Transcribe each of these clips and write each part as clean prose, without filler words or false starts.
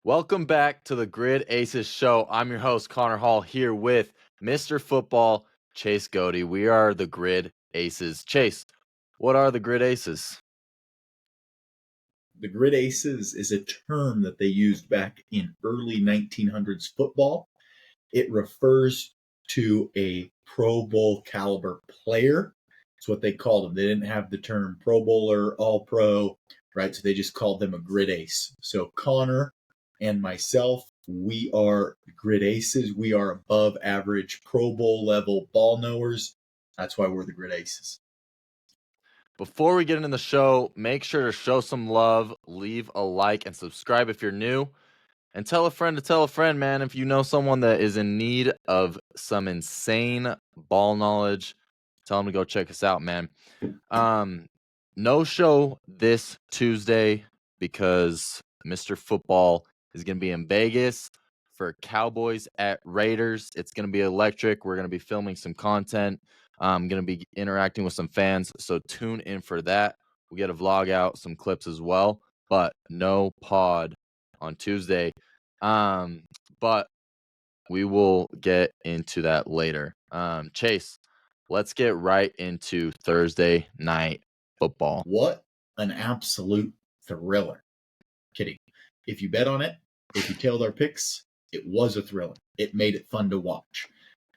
Welcome back to the Grid Aces show. I'm your host, Connor Hall, here with Mr. Football, Chase Godey. We are the Grid Aces. Chase, what are the Grid Aces? The Grid Aces is a term that they used back in early 1900s football. It refers to a Pro Bowl caliber player. That's what they called them. They didn't have the term Pro Bowler, All Pro, right? So they just called them a Grid Ace. So Connor and myself, we are Grid Aces. We are above average Pro Bowl level ball knowers. That's why we're the Grid Aces. Before we get into the show, make sure to show some love, leave a like, and subscribe if you're new. And tell a friend to tell a friend, man, if you know someone that is in need of some insane ball knowledge, tell them to go check us out, man. No show this Tuesday because Mr. Football is going to be in Vegas for Cowboys at Raiders. It's going to be electric. We're going to be filming some content. I'm going to be interacting with some fans, so tune in for that. We'll get a vlog out, some clips as well, but no pod on Tuesday. But we will get into that later. Chase, let's get right into Thursday night football. What an absolute thriller. Kidding. If you bet on it, if you tailed our picks, it was a thriller. It made it fun to watch.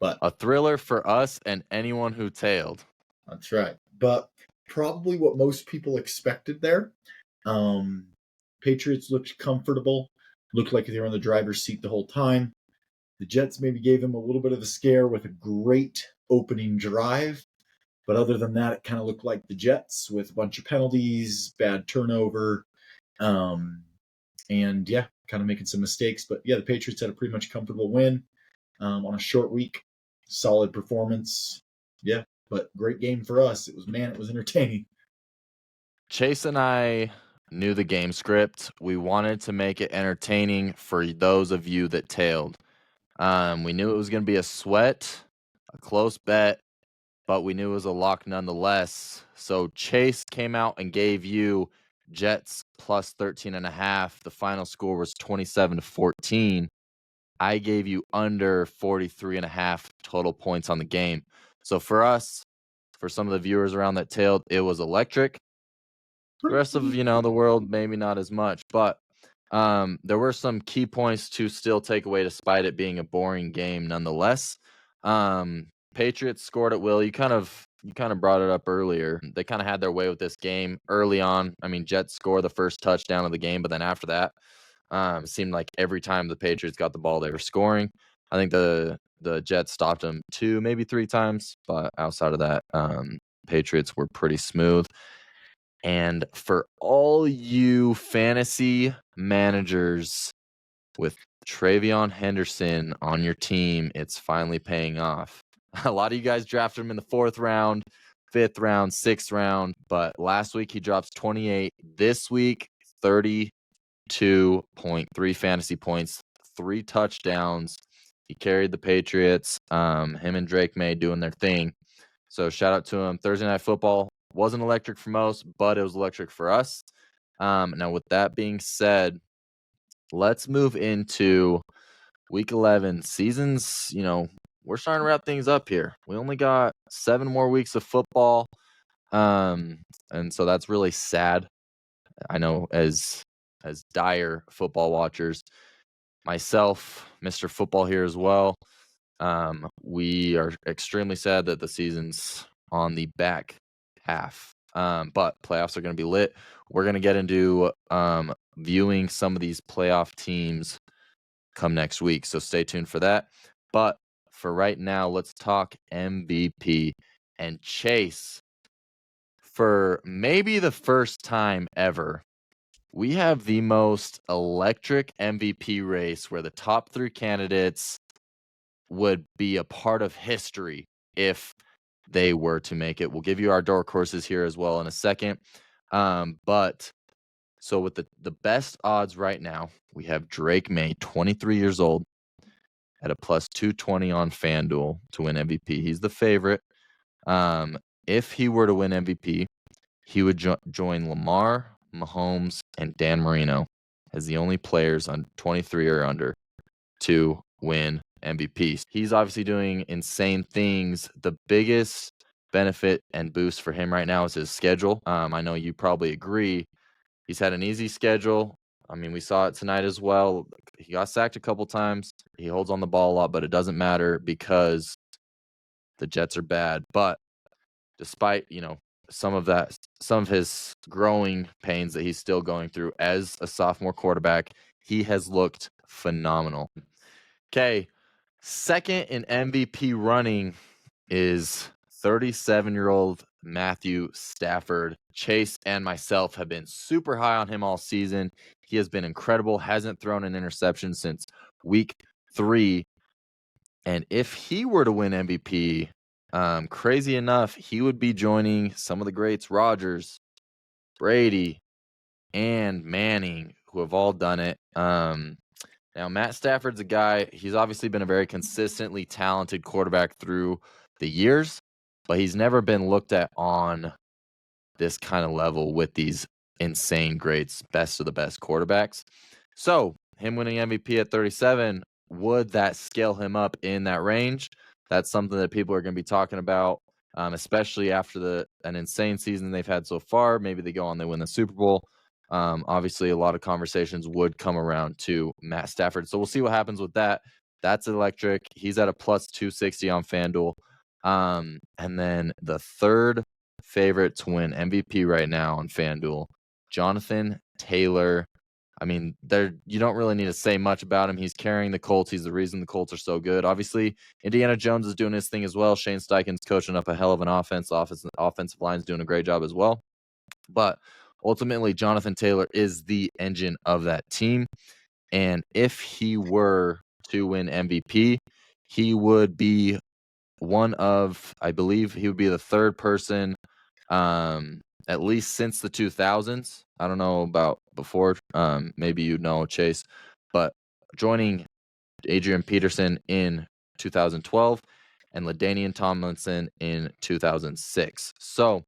But a thriller for us and anyone who tailed. That's right. But probably what most people expected there. Patriots looked comfortable, looked like they were in the driver's seat the whole time. The Jets maybe gave them a little bit of a scare with a great opening drive. But other than that, it kind of looked like the Jets with a bunch of penalties, bad turnover, and yeah, kind of making some mistakes. But yeah, the Patriots had a pretty much comfortable win on a short week. Solid performance. Yeah, but great game for us. It was entertaining. Chase and I knew the game script. We wanted to make it entertaining for those of you that tailed. We knew it was going to be a sweat, a close bet, but we knew it was a lock nonetheless. So Chase came out and gave you Jets plus 13.5. The final score was 27-14. I gave you under 43.5 total points on the game. So for us, for some of the viewers around that tailed, it was electric. The rest of, the world, maybe not as much. But there were some key points to still take away despite it being a boring game nonetheless. Patriots scored at will. You kind of brought it up earlier. They kind of had their way with this game early on. I mean, Jets score the first touchdown of the game, but then after that, it seemed like every time the Patriots got the ball, they were scoring. I think the Jets stopped them 2, maybe 3 times, but outside of that, Patriots were pretty smooth. And for all you fantasy managers with Travion Henderson on your team, it's finally paying off. A lot of you guys drafted him in the 4th round, 5th round, 6th round, but last week he drops 28. This week, 32.3 fantasy points, 3 touchdowns. He carried the Patriots. Him and Drake May doing their thing. So shout out to him. Thursday Night Football wasn't electric for most, but it was electric for us. Now, with that being said, let's move into Week 11. Seasons, we're starting to wrap things up here. We only got 7 more weeks of football, and so that's really sad. I know as dire football watchers, myself, Mr. Football here as well, we are extremely sad that the season's on the back half. But playoffs are going to be lit. We're going to get into viewing some of these playoff teams come next week, so stay tuned for that. But for right now, let's talk MVP. And Chase, for maybe the first time ever, we have the most electric MVP race where the top 3 candidates would be a part of history if they were to make it. We'll give you our dark horses here as well in a second. But so with the best odds right now, we have Drake May, 23 years old, at a plus 220 on FanDuel to win MVP. He's the favorite. If he were to win MVP, he would join Lamar, Mahomes, and Dan Marino as the only players on 23 or under to win MVP. He's obviously doing insane things. The biggest benefit and boost for him right now is his schedule. I know you probably agree. He's had an easy schedule. I mean, we saw it tonight as well. He got sacked a couple times. He holds on the ball a lot, but it doesn't matter because the Jets are bad. But despite, some of his growing pains that he's still going through as a sophomore quarterback, he has looked phenomenal. Okay, second in MVP running is 37-year-old Matthew Stafford. Chase and myself have been super high on him all season. He has been incredible, hasn't thrown an interception since week 3. And if he were to win MVP, crazy enough, he would be joining some of the greats, Rodgers, Brady, and Manning, who have all done it. Now, Matt Stafford's a guy, he's obviously been a very consistently talented quarterback through the years, but he's never been looked at on this kind of level with these insane greats, best of the best quarterbacks. So, him winning MVP at 37, would that scale him up in that range? That's something that people are going to be talking about, especially after an insane season they've had so far. Maybe they go on, they win the Super Bowl. Obviously, a lot of conversations would come around to Matt Stafford. So we'll see what happens with that. That's electric. He's at a plus 260 on FanDuel. And then the third favorite to win MVP right now on FanDuel, Jonathan Taylor. I mean, you don't really need to say much about him. He's carrying the Colts. He's the reason the Colts are so good. Obviously, Indiana Jones is doing his thing as well. Shane Steichen's coaching up a hell of an offense. Offensive line's doing a great job as well. But ultimately, Jonathan Taylor is the engine of that team. And if he were to win MVP, he would be I believe he would be the third person, at least since the 2000s. I don't know about before. Maybe you know, Chase, but joining Adrian Peterson in 2012 and LaDainian Tomlinson in 2006. So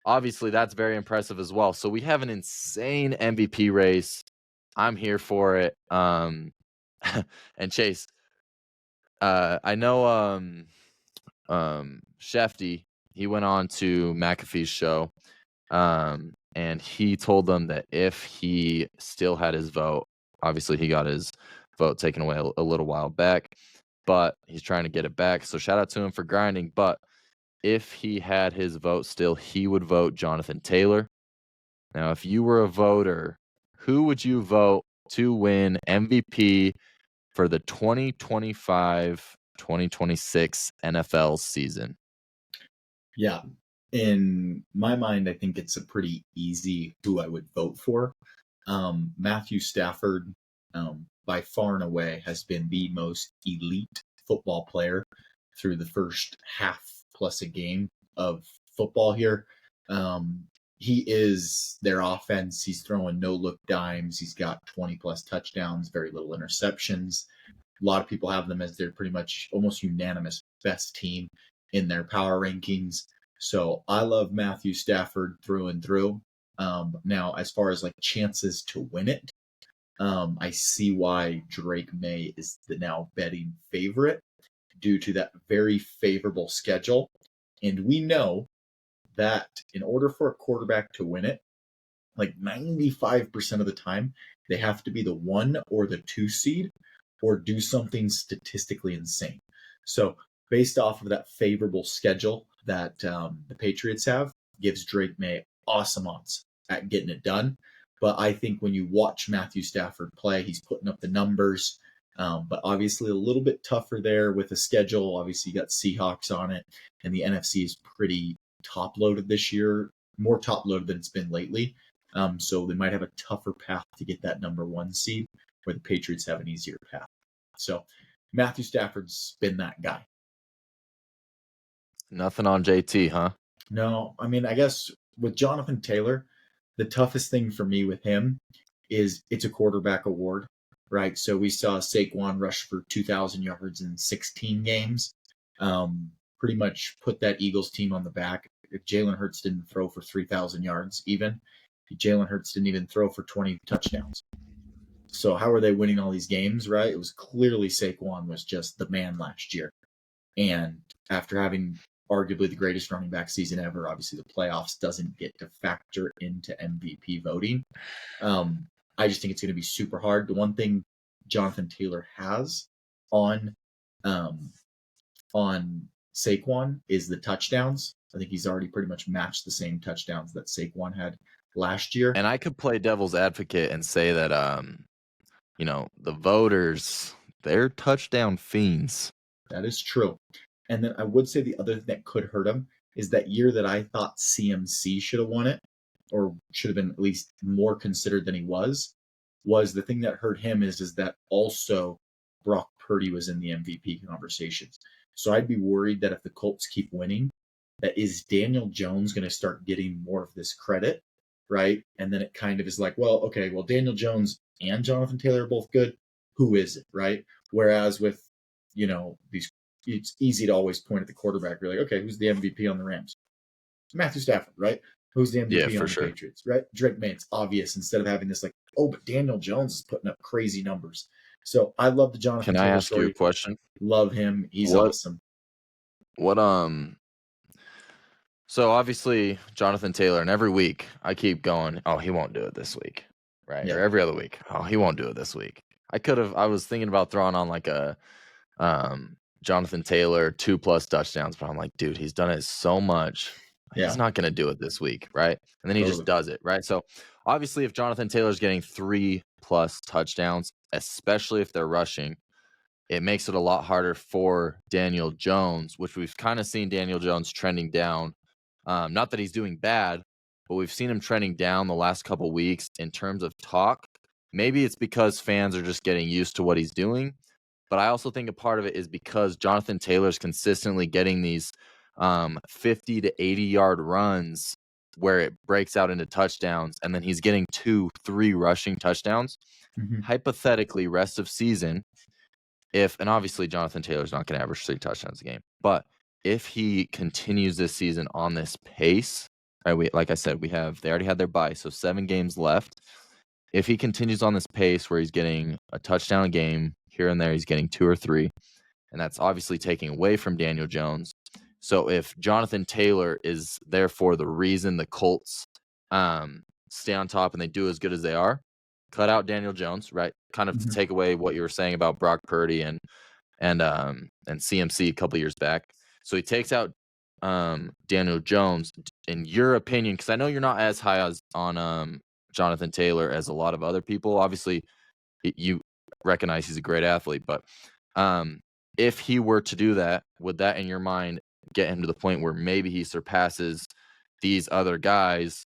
obviously that's very impressive as well. So we have an insane MVP race. I'm here for it. And Chase, I know Shefty, he went on to McAfee's show, and he told them that if he still had his vote, obviously he got his vote taken away a little while back, but he's trying to get it back. So shout out to him for grinding. But if he had his vote still, he would vote Jonathan Taylor. Now, if you were a voter, who would you vote to win MVP for the 2025-2026 NFL season? Yeah. In my mind, I think it's a pretty easy who I would vote for. Matthew Stafford, by far and away, has been the most elite football player through the first half plus a game of football here. He is their offense. He's throwing no-look dimes. He's got 20 plus touchdowns, very little interceptions. A lot of people have them as their pretty much almost unanimous best team in their power rankings. So I love Matthew Stafford through and through. Now, as far as like chances to win it, I see why Drake May is the now betting favorite due to that very favorable schedule. And we know that in order for a quarterback to win it, like 95% of the time, they have to be the 1 or the 2 seed or do something statistically insane. So based off of that favorable schedule that the Patriots have, gives Drake May awesome odds at getting it done. But I think when you watch Matthew Stafford play, he's putting up the numbers. But obviously a little bit tougher there with the schedule. Obviously you got Seahawks on it, and the NFC is pretty top loaded this year, more top loaded than it's been lately. So they might have a tougher path to get that number 1 seed, where the Patriots have an easier path. So Matthew Stafford's been that guy. Nothing on JT, huh? No, I mean, I guess with Jonathan Taylor, the toughest thing for me with him is it's a quarterback award, right? So we saw Saquon rush for 2,000 yards in 16 games, pretty much put that Eagles team on the back. If Jalen Hurts didn't throw for 3,000 yards even, Jalen Hurts didn't even throw for 20 touchdowns. So how are they winning all these games, right? It was clearly Saquon was just the man last year. And after having arguably the greatest running back season ever, obviously the playoffs doesn't get to factor into MVP voting. I just think it's going to be super hard. The one thing Jonathan Taylor has on um, on Saquon is the touchdowns. I think he's already pretty much matched the same touchdowns that Saquon had last year. And I could play devil's advocate and say that the voters, they're touchdown fiends. That is true. And then I would say the other thing that could hurt him is that year that I thought CMC should have won it, or should have been at least more considered than he was the thing that hurt him is that also Brock Purdy was in the MVP conversations. So I'd be worried that if the Colts keep winning, that is Daniel Jones going to start getting more of this credit, right? And then it kind of is like, well, okay, well, Daniel Jones and Jonathan Taylor are both good. Who is it, right? Whereas with, these, it's easy to always point at the quarterback. You're like, okay, who's the MVP on the Rams? Matthew Stafford, right? Who's the Yeah, MVP for on the sure. Patriots, right? Drake May. It's obvious instead of having this like, oh, but Daniel Jones is putting up crazy numbers. So I love the Jonathan Can I Taylor ask you a story. question? Love him. He's What awesome. what So obviously Jonathan Taylor, and every week I keep going, oh, he won't do it this week, right? Or Yeah. every other week, oh, he won't do it this week. I was thinking about throwing on like a Jonathan Taylor 2+ touchdowns, but I'm like, dude, he's done it so much. He's Yeah. not going to do it this week, right? And then he just does it, right? So obviously if Jonathan Taylor's getting 3+ touchdowns, especially if they're rushing, it makes it a lot harder for Daniel Jones, which we've kind of seen Daniel Jones trending down. Not that he's doing bad, but we've seen him trending down the last couple weeks in terms of talk. Maybe it's because fans are just getting used to what he's doing. But I also think a part of it is because Jonathan Taylor's consistently getting these 50 to 80-yard runs where it breaks out into touchdowns, and then he's getting 2-3 rushing touchdowns. Mm-hmm. Hypothetically, rest of season, and obviously Jonathan Taylor's not going to average 3 touchdowns a game, but if he continues this season on this pace, right, like I said, they already had their bye, so 7 games left. If he continues on this pace where he's getting a touchdown a game here and there, he's getting 2 or 3, and that's obviously taking away from Daniel Jones. So if Jonathan Taylor is therefore the reason the Colts stay on top and they do as good as they are, cut out Daniel Jones, right? Kind of to Mm-hmm. take away what you were saying about Brock Purdy and CMC a couple years back. So he takes out Daniel Jones. In your opinion, because I know you're not as high on Jonathan Taylor as a lot of other people. Obviously, you recognize he's a great athlete, but if he were to do that, would that in your mind get him to the point where maybe he surpasses these other guys?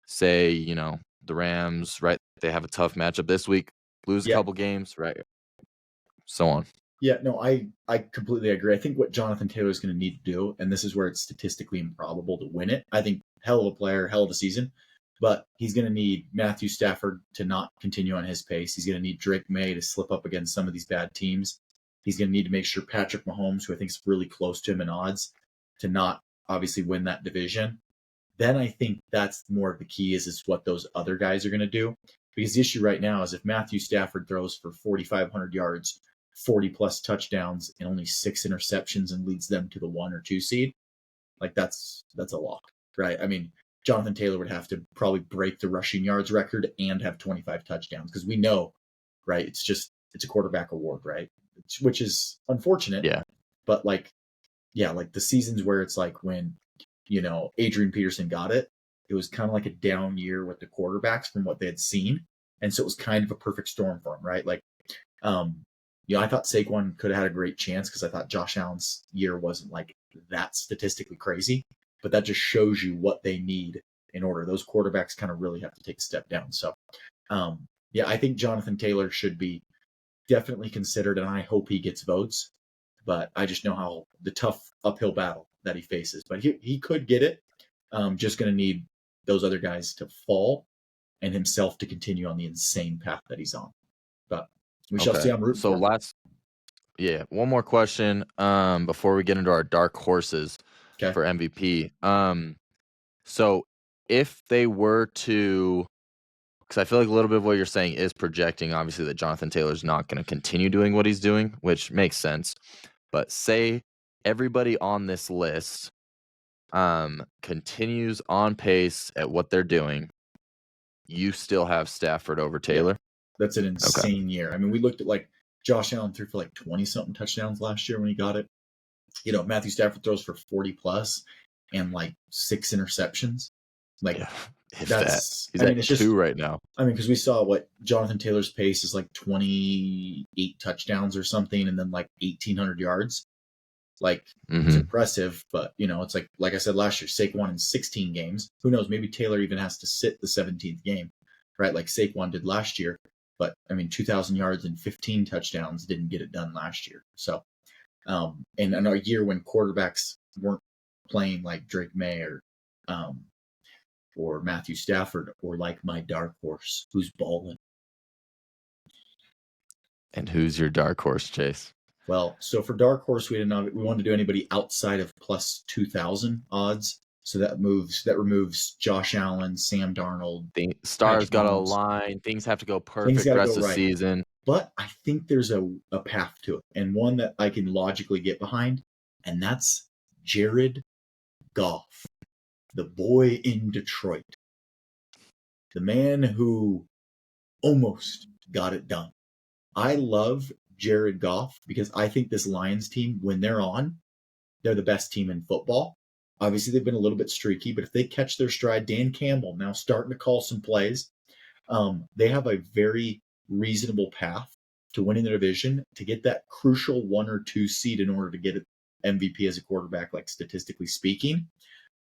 Say, the Rams, right? They have a tough matchup this week, lose a Yeah. couple games, right? So on. Yeah, no, I completely agree. I think what Jonathan Taylor is going to need to do, and this is where it's statistically improbable to win it. I think hell of a player, hell of a season, but he's going to need Matthew Stafford to not continue on his pace. He's going to need Drake May to slip up against some of these bad teams. He's going to need to make sure Patrick Mahomes, who I think is really close to him in odds, to not obviously win that division. Then I think that's more of the key is what those other guys are going to do. Because the issue right now is if Matthew Stafford throws for 4,500 yards, 40+ touchdowns, and only 6 interceptions and leads them to the 1 or 2 seed, like that's a lock, right? I mean, Jonathan Taylor would have to probably break the rushing yards record and have 25 touchdowns because we know, right? It's a quarterback award, right? Which is unfortunate. Yeah. But like the seasons where it's like when Adrian Peterson got it, it was kind of like a down year with the quarterbacks from what they had seen. And so it was kind of a perfect storm for him, right? Like, I thought Saquon could have had a great chance because I thought Josh Allen's year wasn't like that statistically crazy, but that just shows you what they need in order. Those quarterbacks kind of really have to take a step down. So, I think Jonathan Taylor should be definitely considered, and I hope he gets votes. But I just know how the tough uphill battle that he faces. But he could get it. Just going to need those other guys to fall and himself to continue on the insane path that he's on. But we shall see. I'm rooting So for him. one more question before we get into our dark horses for MVP. So if they were to because I feel like a little bit of what you're saying is projecting, obviously, that Jonathan Taylor's not going to continue doing what he's doing, which makes sense. But say everybody on this list continues on pace at what they're doing, you still have Stafford over Taylor? That's an Okay. insane year. I mean, we looked at like Josh Allen threw for like 20-something touchdowns last year when he got it. You know, Matthew Stafford throws for 40 plus and like 6 interceptions. Like Yeah, if that. that's, He's I mean, at it's just 2 right now. I mean, because we saw what Jonathan Taylor's pace is like 28 touchdowns or something, and then like 1,800 yards. Like it's impressive, but you know, it's like I said last year, Saquon in 16 games. Who knows? Maybe Taylor even has to sit the 17th game, right? Like Saquon did last year. But I mean, 2,000 yards and 15 touchdowns didn't get it done last year. So, and in a year when quarterbacks weren't playing like Drake May or Matthew Stafford or like my dark horse who's balling. And who's your dark horse, Chase? Well, so for dark horse, we wanted to do anybody outside of plus 2,000 odds. So that removes Josh Allen, Sam Darnold. The stars Patrick got to Mahomes. align. Things have to go Things perfect got to rest go of the right. season. But I think there's a path to it, and one that I can logically get behind, and that's Jared Goff, the boy in Detroit, the man who almost got it done. I love Jared Goff because I think this Lions team, when they're on, they're the best team in football. Obviously, they've been a little bit streaky, but if they catch their stride, Dan Campbell now starting to call some plays. They have a very reasonable path to winning the division to get that crucial 1 or 2 seed in order to get MVP as a quarterback, like statistically speaking.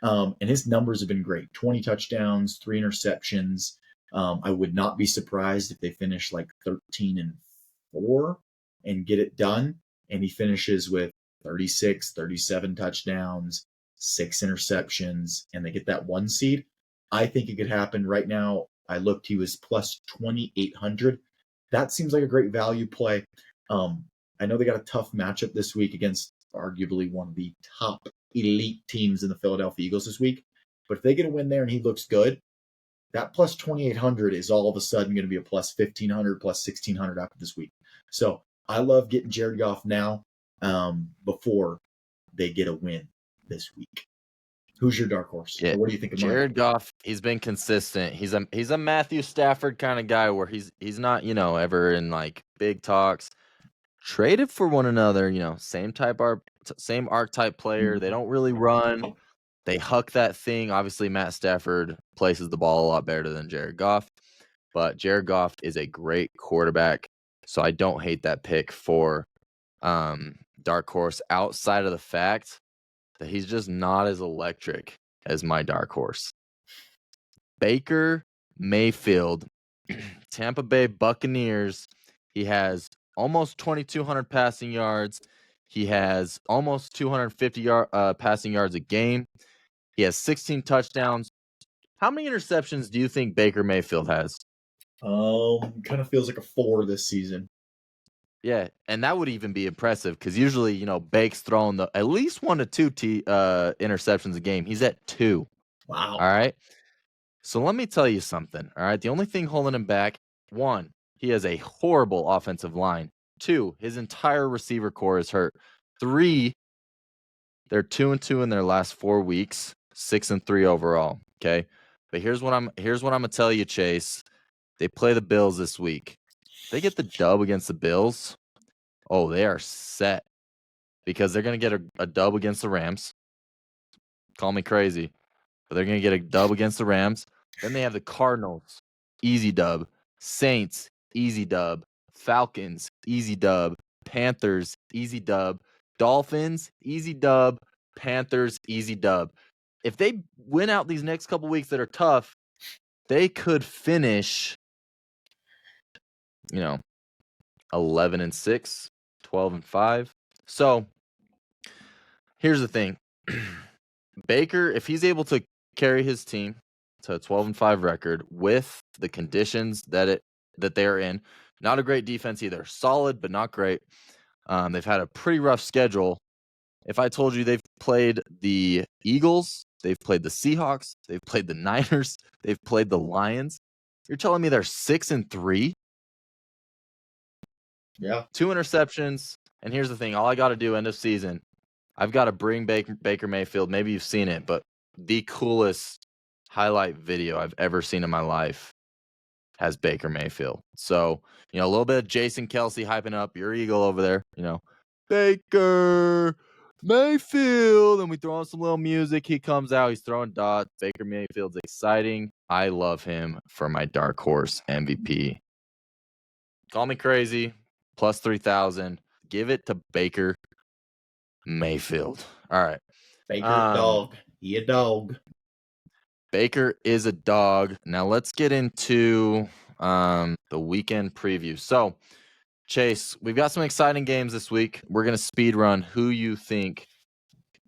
And his numbers have been great: 20 touchdowns, 3 interceptions. I would not be surprised if they finish like 13-4 and get it done. And he finishes with 36, 37 touchdowns, 6 interceptions, and they get that 1 seed. I think it could happen right now. I looked, he was plus 2,800. That seems like a great value play. I know they got a tough matchup this week against arguably one of the top elite teams in the Philadelphia Eagles this week. But if they get a win there and he looks good, that plus 2,800 is all of a sudden going to be a plus 1,500, plus 1,600 after this week. So I love getting Jared Goff now before they get a win this week. Who's your dark horse? Yeah, or what do you think of Jared mine? Goff, he's been consistent. He's a Matthew Stafford kind of guy where he's not, ever in like big talks. Traded for one another, same archetype player. They don't really run. They huck that thing. Obviously, Matt Stafford places the ball a lot better than Jared Goff, but Jared Goff is a great quarterback, so I don't hate that pick for dark horse outside of the fact that he's just not as electric as my dark horse. Baker Mayfield, Tampa Bay Buccaneers. He has almost 2,200 passing yards. He has almost 250 passing yards a game. He has 16 touchdowns. How many interceptions do you think Baker Mayfield has? Kind of feels like a 4 this season. Yeah, and that would even be impressive because usually, Bake's throwing at least 1 to 2 interceptions a game. He's at 2. Wow. All right. So let me tell you something. All right. The only thing holding him back, 1, he has a horrible offensive line. 2, his entire receiver core is hurt. 3, they're 2-2 in their last 4 weeks, 6-3 overall. Okay. But here's what I'm gonna tell you, Chase. They play the Bills this week. If they get the dub against the Bills, oh, they are set because they're gonna get a dub against the Rams. Call me crazy, but they're gonna get a dub against the Rams. Then they have the Cardinals, easy dub. Saints, easy dub. Falcons, easy dub. Panthers, easy dub. Dolphins, easy dub. Panthers, easy dub. If they win out these next couple weeks that are tough, they could finish, 11-6, 12-5. So here's the thing. Baker, if he's able to carry his team to a 12-5 record with the conditions that they're in, not a great defense either. Solid, but not great. They've had a pretty rough schedule. If I told you they've played the Eagles, they've played the Seahawks, they've played the Niners, they've played the Lions, You're telling me they're 6-3? Yeah. 2 interceptions. And here's the thing. All I got to do end of season, I've got to bring Baker Mayfield. Maybe you've seen it, but the coolest highlight video I've ever seen in my life has Baker Mayfield. So, a little bit of Jason Kelsey hyping up your Eagle over there, Baker Mayfield. And we throw on some little music. He comes out. He's throwing dots. Baker Mayfield's exciting. I love him for my dark horse MVP. Call me crazy. Plus 3,000. Give it to Baker Mayfield. All right. Baker dog. He a dog. Baker is a dog. Now let's get into the weekend preview. So, Chase, we've got some exciting games this week. We're going to speed run who you think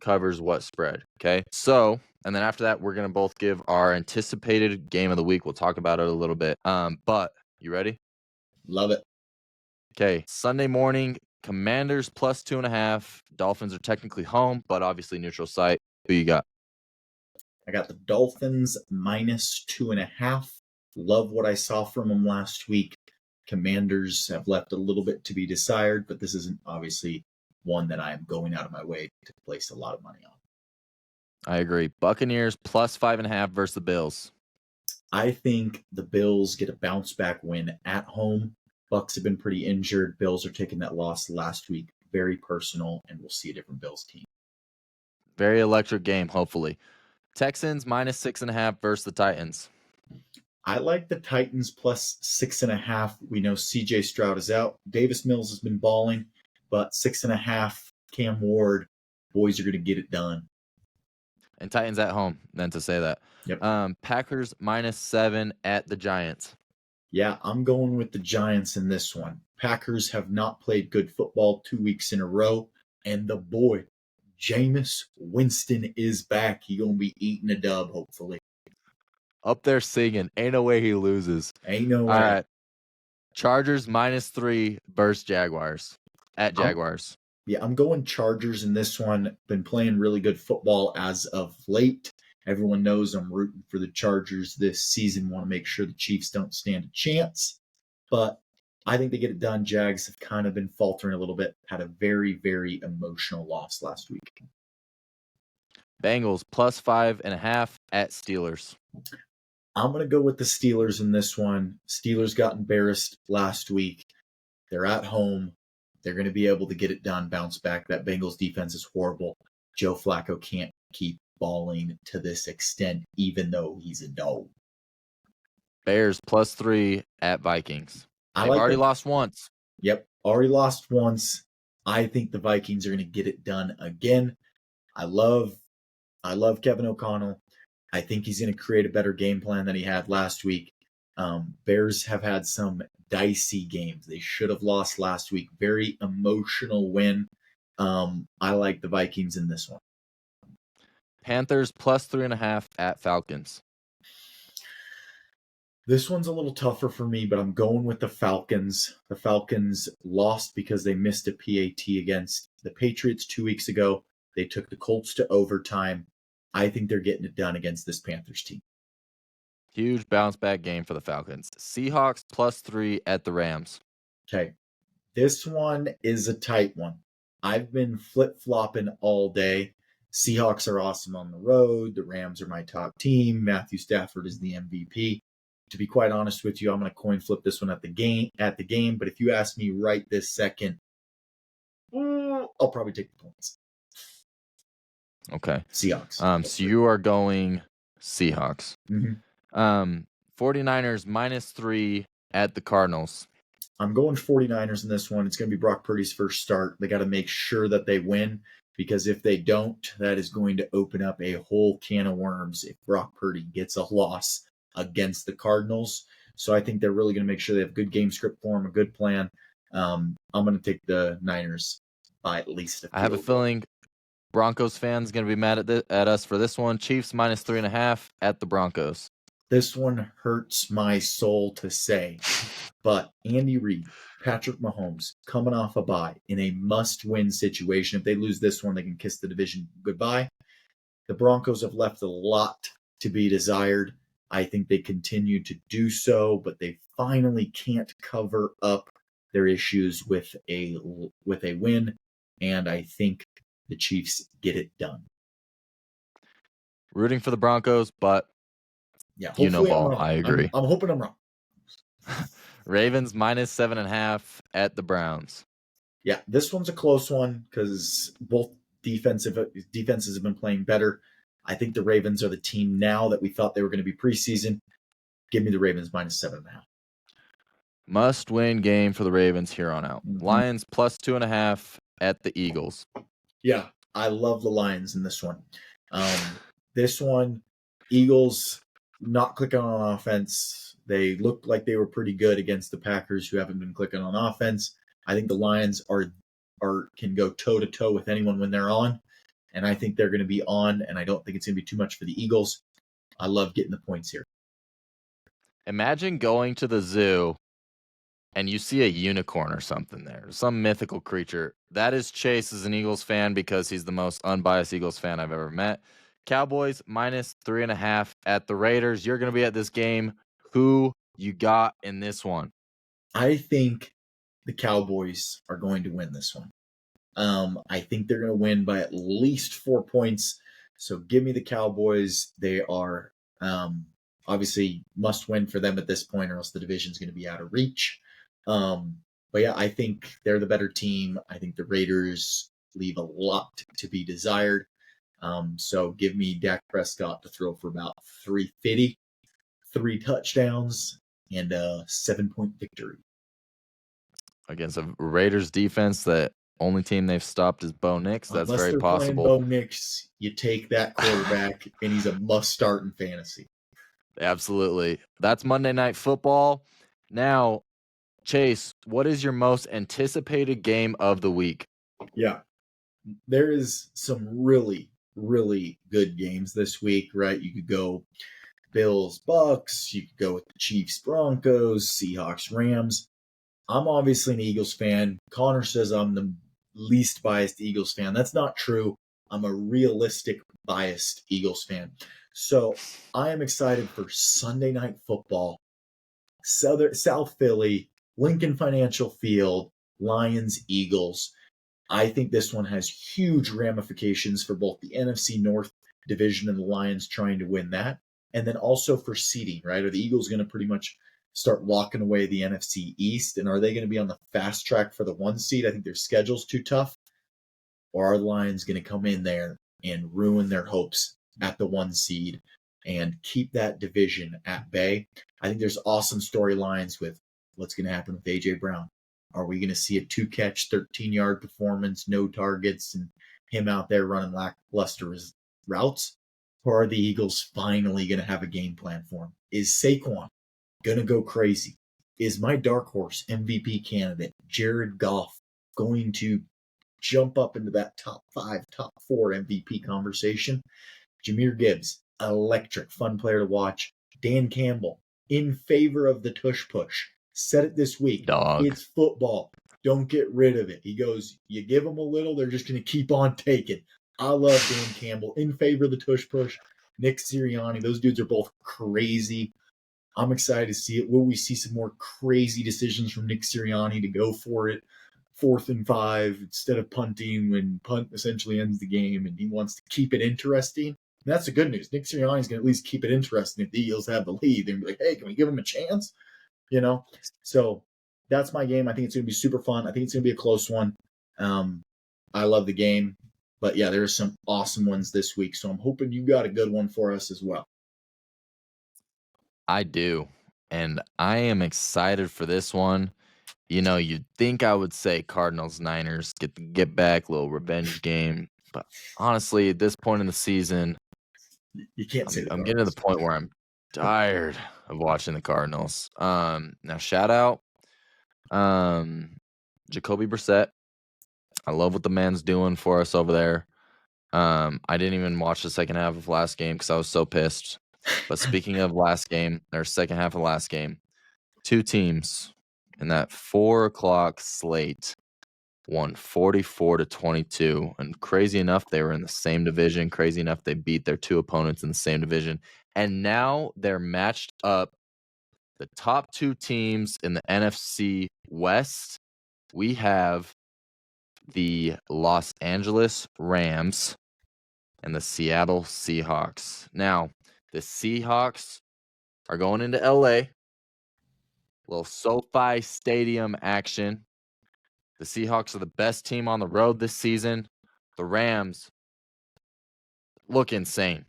covers what spread. Okay. So, and then after that, we're going to both give our anticipated game of the week. We'll talk about it a little bit. But you ready? Love it. Okay. Sunday morning, Commanders plus 2.5. Dolphins are technically home, but obviously neutral site. Who you got? I got the Dolphins minus 2.5. Love what I saw from them last week. Commanders have left a little bit to be desired, but this isn't obviously one that I am going out of my way to place a lot of money on. I agree. Buccaneers plus 5.5 versus the Bills. I think the Bills get a bounce back win at home. Bucks have been pretty injured. Bills are taking that loss last week very personal, and we'll see a different Bills team. Very electric game, hopefully. Texans minus 6.5 versus the Titans. I like the Titans plus 6.5. We know CJ Stroud is out. Davis Mills has been balling, but 6.5, Cam Ward, boys are going to get it done. And Titans at home, then to say that. Yep. Packers minus 7 at the Giants. Yeah, I'm going with the Giants in this one. Packers have not played good football 2 weeks in a row, and the boy, Jameis Winston, is back. He going to be eating a dub, hopefully. Up there singing. Ain't no way he loses. Ain't no way. All right. Chargers minus 3 versus Jaguars. At Jaguars. I'm going Chargers in this one. Been playing really good football as of late. Everyone knows I'm rooting for the Chargers this season. Want to make sure the Chiefs don't stand a chance. But I think they get it done. Jags have kind of been faltering a little bit. Had a very, very emotional loss last week. Bengals plus 5.5 at Steelers. I'm going to go with the Steelers in this one. Steelers got embarrassed last week. They're at home. They're going to be able to get it done, bounce back. That Bengals defense is horrible. Joe Flacco can't keep balling to this extent, even though he's a dog. Bears plus 3 at Vikings. They've like already lost once. Yep, already lost once. I think the Vikings are going to get it done again. I love Kevin O'Connell. I think he's going to create a better game plan than he had last week. Bears have had some dicey games. They should have lost last week. Very emotional win. I like the Vikings in this one. Panthers plus 3.5 at Falcons. This one's a little tougher for me, but I'm going with the Falcons. The Falcons lost because they missed a PAT against the Patriots 2 weeks ago. They took the Colts to overtime. I think they're getting it done against this Panthers team. Huge bounce back game for the Falcons. Seahawks plus 3 at the Rams. Okay. This one is a tight one. I've been flip-flopping all day. Seahawks are awesome on the road. The Rams are my top team. Matthew Stafford is the MVP. To be quite honest with you, I'm going to coin flip this one at the game. But if you ask me right this second, I'll probably take the points. Okay. Seahawks. So you are going Seahawks. Mm-hmm. 49ers minus 3 at the Cardinals. I'm going 49ers in this one. It's going to be Brock Purdy's first start. They got to make sure that they win, because if they don't, that is going to open up a whole can of worms if Brock Purdy gets a loss against the Cardinals. So I think they're really going to make sure they have a good game script for them, a good plan. I'm going to take the Niners by at least a field I have a feeling Broncos fans going to be mad at us for this one. Chiefs minus 3.5 at the Broncos. This one hurts my soul to say, but Andy Reid, Patrick Mahomes, coming off a bye in a must-win situation. If they lose this one, they can kiss the division goodbye. The Broncos have left a lot to be desired. I think they continue to do so, but they finally can't cover up their issues with a win, and I think the Chiefs get it done. Rooting for the Broncos, but Yeah, you know hopefully I'm ball. wrong. I agree. I'm hoping I'm wrong. Ravens minus 7.5 at the Browns. Yeah, this one's a close one because both defenses have been playing better. I think the Ravens are the team now that we thought they were going to be preseason. Give me the Ravens minus 7.5. Must win game for the Ravens here on out. Mm-hmm. Lions plus 2.5 at the Eagles. Yeah, I love the Lions in this one. This one, Eagles not clicking on offense. They looked like they were pretty good against the Packers, who haven't been clicking on offense. I think the Lions can go toe to toe with anyone when they're on, and I think they're going to be on. And I don't think it's going to be too much for the Eagles. I love getting the points here. Imagine going to the zoo and you see a unicorn or something there, some mythical creature. That is Chase as an Eagles fan because he's the most unbiased Eagles fan I've ever met. Cowboys minus 3.5 at the Raiders. You're going to be at this game. Who you got in this one? I think the Cowboys are going to win this one. I think they're going to win by at least 4 points. So give me the Cowboys. They are obviously must win for them at this point, or else the division's going to be out of reach. But yeah, I think they're the better team. I think the Raiders leave a lot to be desired. So give me Dak Prescott to throw for about 350, 3 touchdowns, and a 7-point victory. Against a Raiders defense that only team they've stopped is Bo Nix. That's Unless very they're playing possible. Bo Nix, you take that quarterback, and he's a must start in fantasy. Absolutely. That's Monday Night Football. Now, Chase, what is your most anticipated game of the week? Yeah. There is some really, really good games this week, right? You could go Bills, Bucks. You could go with the Chiefs, Broncos, Seahawks, Rams. I'm obviously an Eagles fan. Connor says I'm the least biased Eagles fan. That's not true. I'm a realistic, biased Eagles fan. So I am excited for Sunday Night Football. South Philly, Lincoln Financial Field, Lions, Eagles. I think this one has huge ramifications for both the NFC North division and the Lions trying to win that. And then also for seeding, right? Are the Eagles going to pretty much start locking away the NFC East? And are they going to be on the fast track for the 1 seed? I think their schedule's too tough. Or are the Lions going to come in there and ruin their hopes at the 1 seed and keep that division at bay? I think there's awesome storylines with what's going to happen with A.J. Brown. Are we going to see a 2-catch, 13-yard performance, no targets, and him out there running lackluster routes? Or are the Eagles finally going to have a game plan for him? Is Saquon going to go crazy? Is my dark horse MVP candidate, Jared Goff, going to jump up into that top 5, top 4 MVP conversation? Jahmyr Gibbs, electric, fun player to watch. Dan Campbell, in favor of the tush push. Said it this week. Dog. It's football. Don't get rid of it. He goes, you give them a little, they're just going to keep on taking. I love Dan Campbell, in favor of the tush push. Nick Sirianni, those dudes are both crazy. I'm excited to see it. Will we see some more crazy decisions from Nick Sirianni to go for it? 4th and 5 instead of punting when punt essentially ends the game, and he wants to keep it interesting. And that's the good news. Nick Sirianni's going to at least keep it interesting if the Eagles have the lead. They're going to be like, hey, can we give him a chance? You know? So that's my game. I think it's going to be super fun. I think it's going to be a close one. I love the game. But yeah, there are some awesome ones this week. So I'm hoping you got a good one for us as well. I do. And I am excited for this one. You know, you'd think I would say Cardinals Niners get back, little revenge game. But honestly, at this point in the season, You can't say I'm getting to the point where I'm tired of watching the Cardinals. Now shout out Jacoby Brissett. I love what the man's doing for us over there. I didn't even watch the second half of last game because I was so pissed. But speaking of last game, or second half of last game, 2 teams in that 4 o'clock slate won 44-22. And crazy enough, they were in the same division. Crazy enough, they beat their two opponents in the same division. And now they're matched up. The top two teams in the NFC West, we have the Los Angeles Rams and the Seattle Seahawks. Now, the Seahawks are going into LA. Little SoFi Stadium action. The Seahawks are the best team on the road this season. The Rams look insane.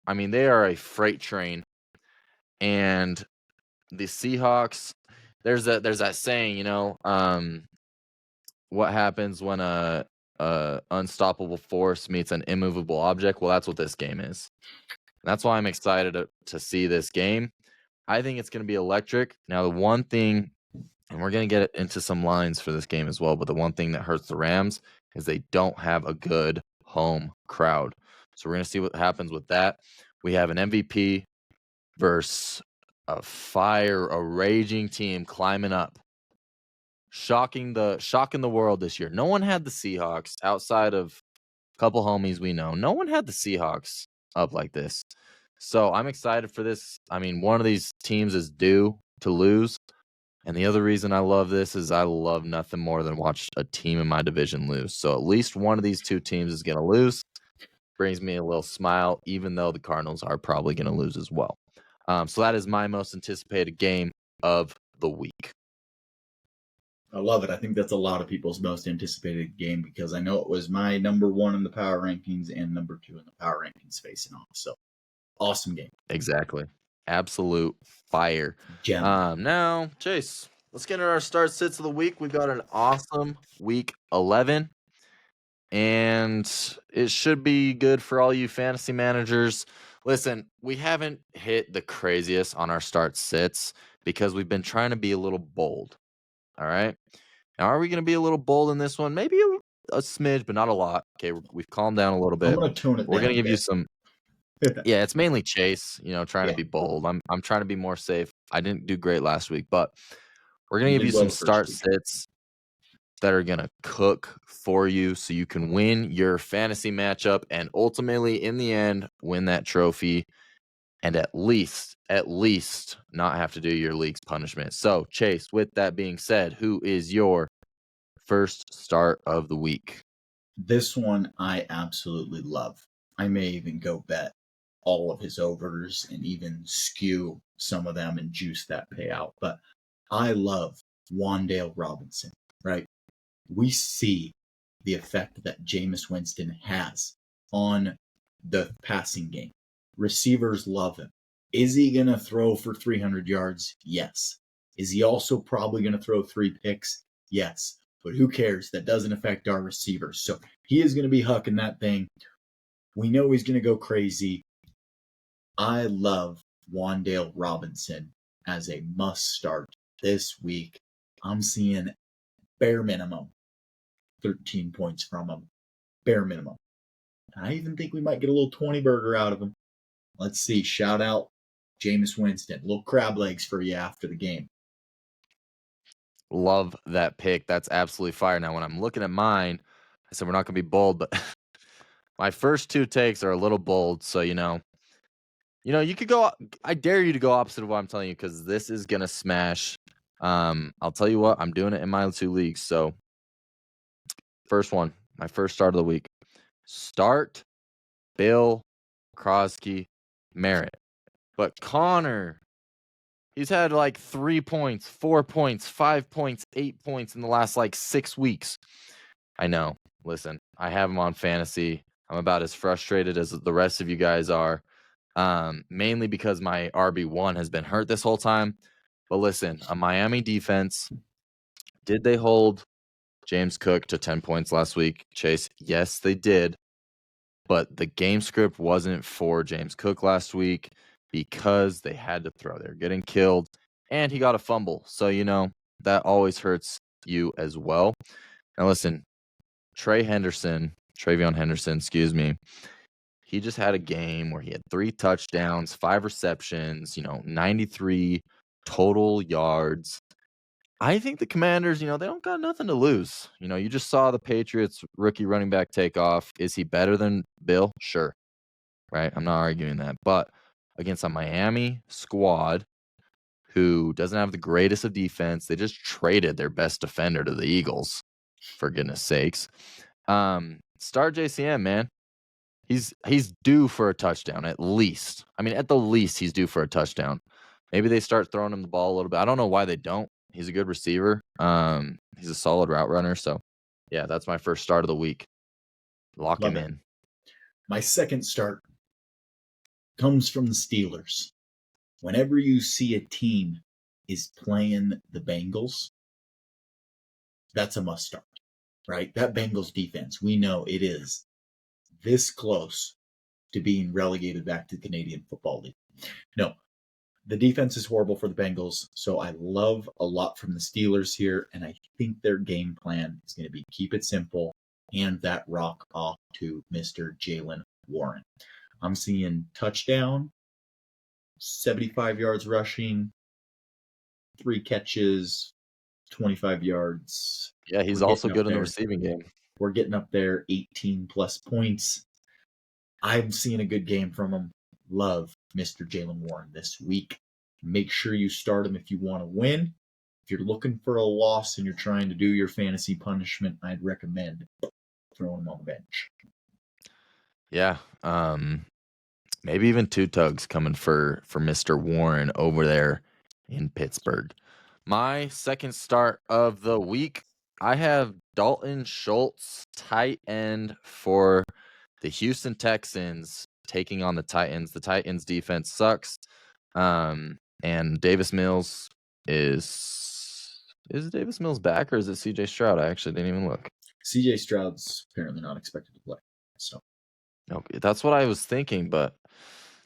I mean, they are a freight train. And the Seahawks, there's that saying, what happens when a unstoppable force meets an immovable object? Well, that's what this game is. That's why I'm excited to see this game. I think it's going to be electric. Now, the one thing, and we're going to get into some lines for this game as well, but the one thing that hurts the Rams is they don't have a good home crowd. So we're going to see what happens with that. We have an MVP versus a raging team climbing up. Shocking the world this year. No one had the Seahawks outside of a couple homies we know. No one had the Seahawks up like this. So I'm excited for this. I mean, one of these teams is due to lose. And the other reason I love this is I love nothing more than watch a team in my division lose. So at least one of these two teams is going to lose. Brings me a little smile, even though the Cardinals are probably going to lose as well. So that is my most anticipated game of the week. I love it. I think that's a lot of people's most anticipated game because I know it was my number one in the power rankings and number two in the power rankings facing off. So awesome game. Exactly. Absolute fire. Gem. Now, Chase, let's get into our start sits of the week. We've got an awesome week 11, and it should be good for all you fantasy managers. Listen, we haven't hit the craziest on our start sits because we've been trying to be a little bold. All right. Now, are we going to be a little bold in this one? Maybe a smidge, but not a lot. Okay, we've calmed down a little bit. I'm going to tone it down. We're going to give you some. Yeah, it's mainly Chase, trying to be bold. I'm trying to be more safe. I didn't do great last week, but we're going to give you some start sits that are going to cook for you so you can win your fantasy matchup and ultimately, in the end, win that trophy and at least not have to do your league's punishment. So, Chase, with that being said, who is your first start of the week? This one I absolutely love. I may even go bet all of his overs and even skew some of them and juice that payout. But I love Wan'Dale Robinson, right? We see the effect that Jameis Winston has on the passing game. Receivers love him. Is he going to throw for 300 yards? Yes. Is he also probably going to throw 3 picks? Yes. But who cares? That doesn't affect our receivers. So he is going to be hucking that thing. We know he's going to go crazy. I love Wan'Dale Robinson as a must start this week. I'm seeing bare minimum 13 points from him. Bare minimum. I even think we might get a little 20 burger out of him. Let's see. Shout out Jameis Winston. Little crab legs for you after the game. Love that pick. That's absolutely fire. Now, when I'm looking at mine, I said we're not going to be bold, but my first 2 takes are a little bold. So, you could go. I dare you to go opposite of what I'm telling you because this is going to smash. I'll tell you what, I'm doing it in my 2 leagues. So, first one, my first start of the week. Start Bill Crosby Merritt. But Connor, he's had like 3 points, 4 points, 5 points, 8 points in the last 6 weeks. I know. Listen, I have him on fantasy. I'm about as frustrated as the rest of you guys are, mainly because my RB1 has been hurt this whole time. But listen, a Miami defense, did they hold James Cook to 10 points last week, Chase? Yes, they did. But the game script wasn't for James Cook last week because they had to throw. They're getting killed, and he got a fumble. So, that always hurts you as well. Now, listen, Travion Henderson, he just had a game where he had 3 touchdowns, 5 receptions, 93 total yards. I think the Commanders, they don't got nothing to lose. You just saw the Patriots rookie running back take off. Is he better than Bill? Sure. Right? I'm not arguing that. But against a Miami squad who doesn't have the greatest of defense, they just traded their best defender to the Eagles, for goodness sakes. Start JCM, man. He's due for a touchdown at least. I mean, at the least, he's due for a touchdown. Maybe they start throwing him the ball a little bit. I don't know why they don't. He's a good receiver. He's a solid route runner. So, yeah, that's my first start of the week. Lock Love him it. in. My second start comes from the Steelers. Whenever you see a team is playing the Bengals, that's a must start, right? That Bengals defense, we know it is this close to being relegated back to the Canadian Football League. No, the defense is horrible for the Bengals, so I love a lot from the Steelers here, and I think their game plan is going to be keep it simple, hand that rock off to Mr. Jalen Warren. I'm seeing touchdown, 75 yards rushing, 3 catches, 25 yards. Yeah, he's We're also getting up good in the there. receiving game. We're getting up there, 18 plus points. I'm seeing a good game from him. Love Mr. Jalen Warren this week. Make sure you start him if you want to win. If you're looking for a loss and you're trying to do your fantasy punishment, I'd recommend throwing him on the bench. Yeah. Maybe even 2 tugs coming for Mr. Warren over there in Pittsburgh. My second start of the week, I have Dalton Schultz, tight end for the Houston Texans taking on the Titans. The Titans defense sucks. And Davis Mills is Davis Mills back or is it CJ Stroud? I actually didn't even look. CJ Stroud's apparently not expected to play. So Okay, that's what I was thinking, but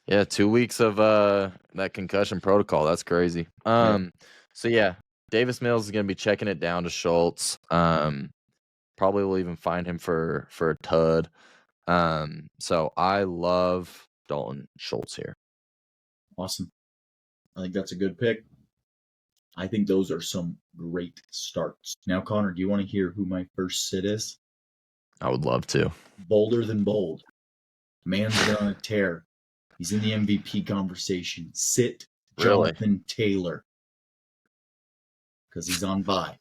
yeah, 2 weeks of that concussion protocol. That's crazy. So yeah, Davis Mills is gonna be checking it down to Schultz. Probably will even find him for a tud. So I love Dalton Schultz here. awesome. I think that's a good pick. I think those are some great starts. Now, Connor, do you want to hear who my first sit is? I would love to. Bolder than bold. Man's been on a tear. He's in the MVP conversation. Sit Really? Jonathan Taylor. Because he's on bye.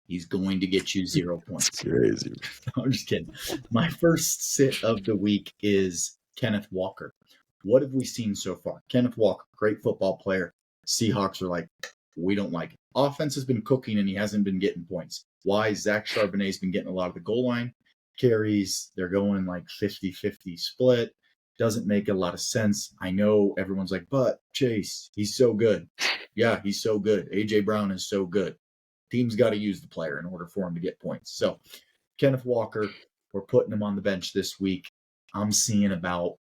He's going to get you 0 points. It's crazy. I'm just kidding. My first sit of the week is Kenneth Walker. What have we seen so far? Kenneth Walker, great football player. Seahawks are like, we don't like it. Offense has been cooking and he hasn't been getting points. Why? Zach Charbonnet's been getting a lot of the goal line carries. They're going like 50-50 split. Doesn't make a lot of sense. I know everyone's like, but Chase, he's so good. Yeah, he's so good. AJ Brown is so good. Team's got to use the player in order for him to get points. So Kenneth Walker, we're putting him on the bench this week. I'm seeing about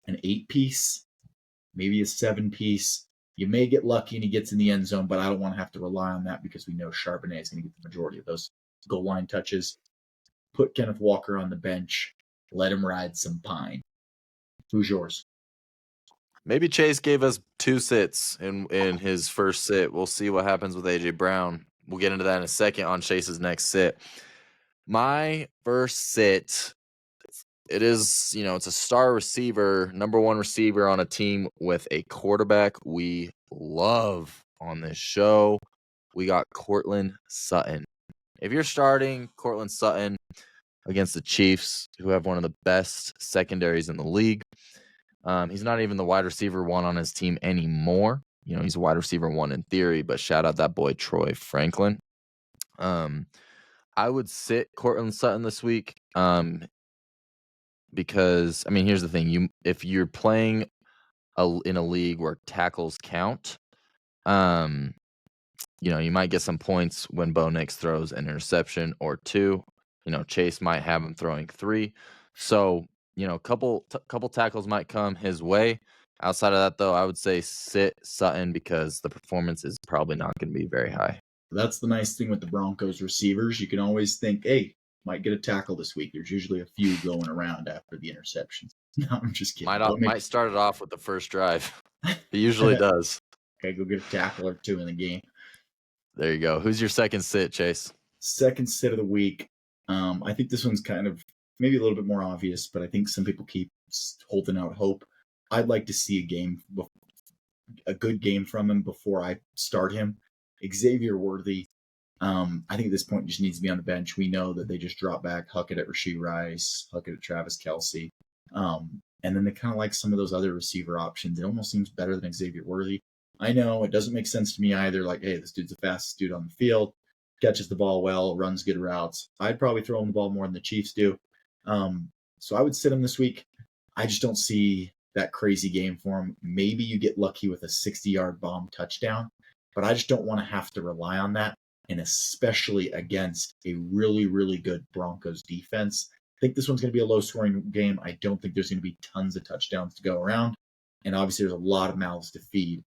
an 8-piece, maybe a 7-piece. You may get lucky and he gets in the end zone, but I don't want to have to rely on that because we know Charbonnet is going to get the majority of those goal line touches. Put Kenneth Walker on the bench. Let him ride some pine. Who's yours? Maybe Chase gave us 2 sits in his first sit. We'll see what happens with AJ Brown. We'll get into that in a second on Chase's next sit. My first sit, it is, it's a star receiver, number 1 receiver on a team with a quarterback we love on this show. We got Courtland Sutton. If you're starting Courtland Sutton against the Chiefs, who have one of the best secondaries in the league, he's not even the wide receiver 1 on his team anymore. He's a wide receiver 1 in theory, but shout out that boy Troy Franklin. I would sit Courtland Sutton this week because, here's the thing. If you're playing in a league where tackles count, you might get some points when Bo Nix throws an interception or 2. Chase might have him throwing 3. So, a couple tackles might come his way. Outside of that, though, I would say sit Sutton because the performance is probably not going to be very high. That's the nice thing with the Broncos receivers. You can always think, hey, might get a tackle this week. There's usually a few going around after the interceptions. No, I'm just kidding. Might start it off with the first drive. He usually does. Okay, go get a tackle or 2 in the game. There you go. Who's your second sit, Chase? Second sit of the week. I think this one's kind of maybe a little bit more obvious, but I think some people keep holding out hope. I'd like to see a good game from him before I start him. Xavier Worthy. I think at this point just needs to be on the bench. We know that they just drop back, huck it at Rashee Rice, huck it at Travis Kelce. And then they kind of like some of those other receiver options. It almost seems better than Xavier Worthy. I know it doesn't make sense to me either. Like, hey, this dude's the fastest dude on the field, catches the ball well, runs good routes. I'd probably throw him the ball more than the Chiefs do. So I would sit him this week. I just don't see that crazy game for him. Maybe you get lucky with a 60-yard bomb touchdown, but I just don't want to have to rely on that, and especially against a really, really good Broncos defense. I think this one's going to be a low-scoring game. I don't think there's going to be tons of touchdowns to go around, and obviously there's a lot of mouths to feed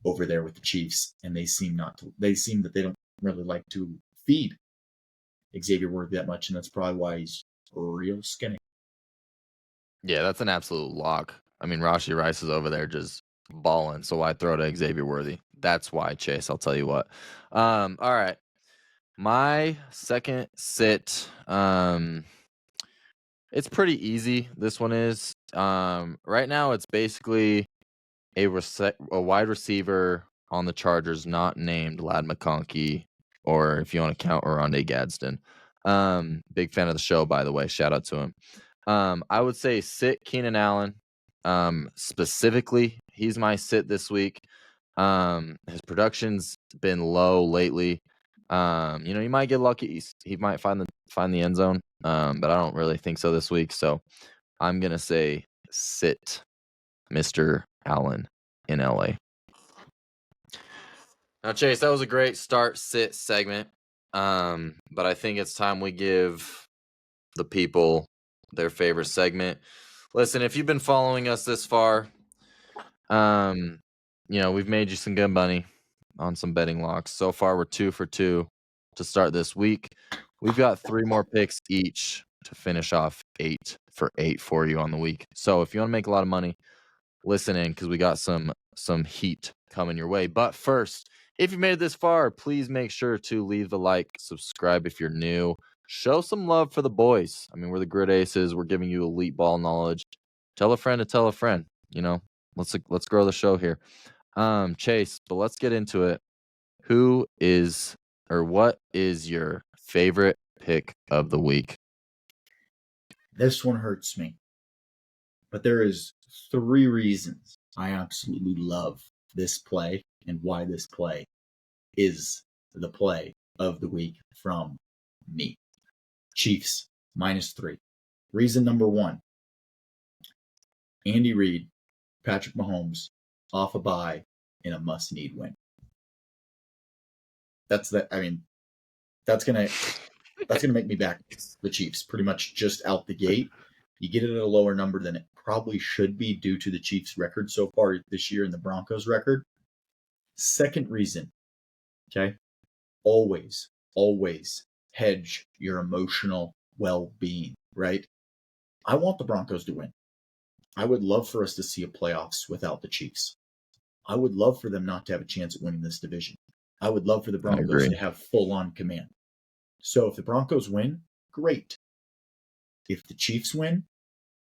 over there with the Chiefs, and they seem that they don't really like to feed Xavier Worthy that much, and that's probably why he's real skinny. Yeah, that's an absolute lock. I mean, Rashee Rice is over there just balling, so why throw to Xavier Worthy? That's why, Chase. I'll tell you what. All right. My second sit, it's pretty easy. This one is. Right now, it's basically a wide receiver on the Chargers not named Lad McConkey, or if you want to count Oronde Gadsden. Big fan of the show, by the way. Shout out to him. I would say sit Keenan Allen. Specifically, he's my sit this week. His production's been low lately. You might get lucky. He might find the end zone. But I don't really think so this week. So I'm gonna say sit Mr. Allen in LA. Now, Chase, that was a great start-sit segment. But I think it's time we give the people their favorite segment. Listen, if you've been following us this far, we've made you some good money on some betting locks. So far, we're 2 for 2 to start this week. We've got 3 more picks each to finish off 8 for 8 for you on the week. So if you want to make a lot of money, listen in because we got some heat coming your way. But first, if you made it this far, please make sure to leave the like, subscribe if you're new. Show some love for the boys. I mean, we're the Grid Aces. We're giving you elite ball knowledge. Tell a friend to tell a friend. Let's grow the show here. Chase, but let's get into it. What is your favorite pick of the week? This one hurts me, but there is 3 reasons I absolutely love this play and why this play is the play of the week from me. Chiefs -3. Reason number 1, Andy Reid, Patrick Mahomes off a bye in a must-need win. That's gonna make me back the Chiefs pretty much just out the gate. You get it at a lower number than it probably should be due to the Chiefs' record so far this year and the Broncos' record. Second reason, okay? Always hedge your emotional well-being, right? I want the Broncos to win. I would love for us to see a playoffs without the Chiefs. I would love for them not to have a chance at winning this division. I would love for the Broncos to have full-on command. So if the Broncos win, great. If the Chiefs win,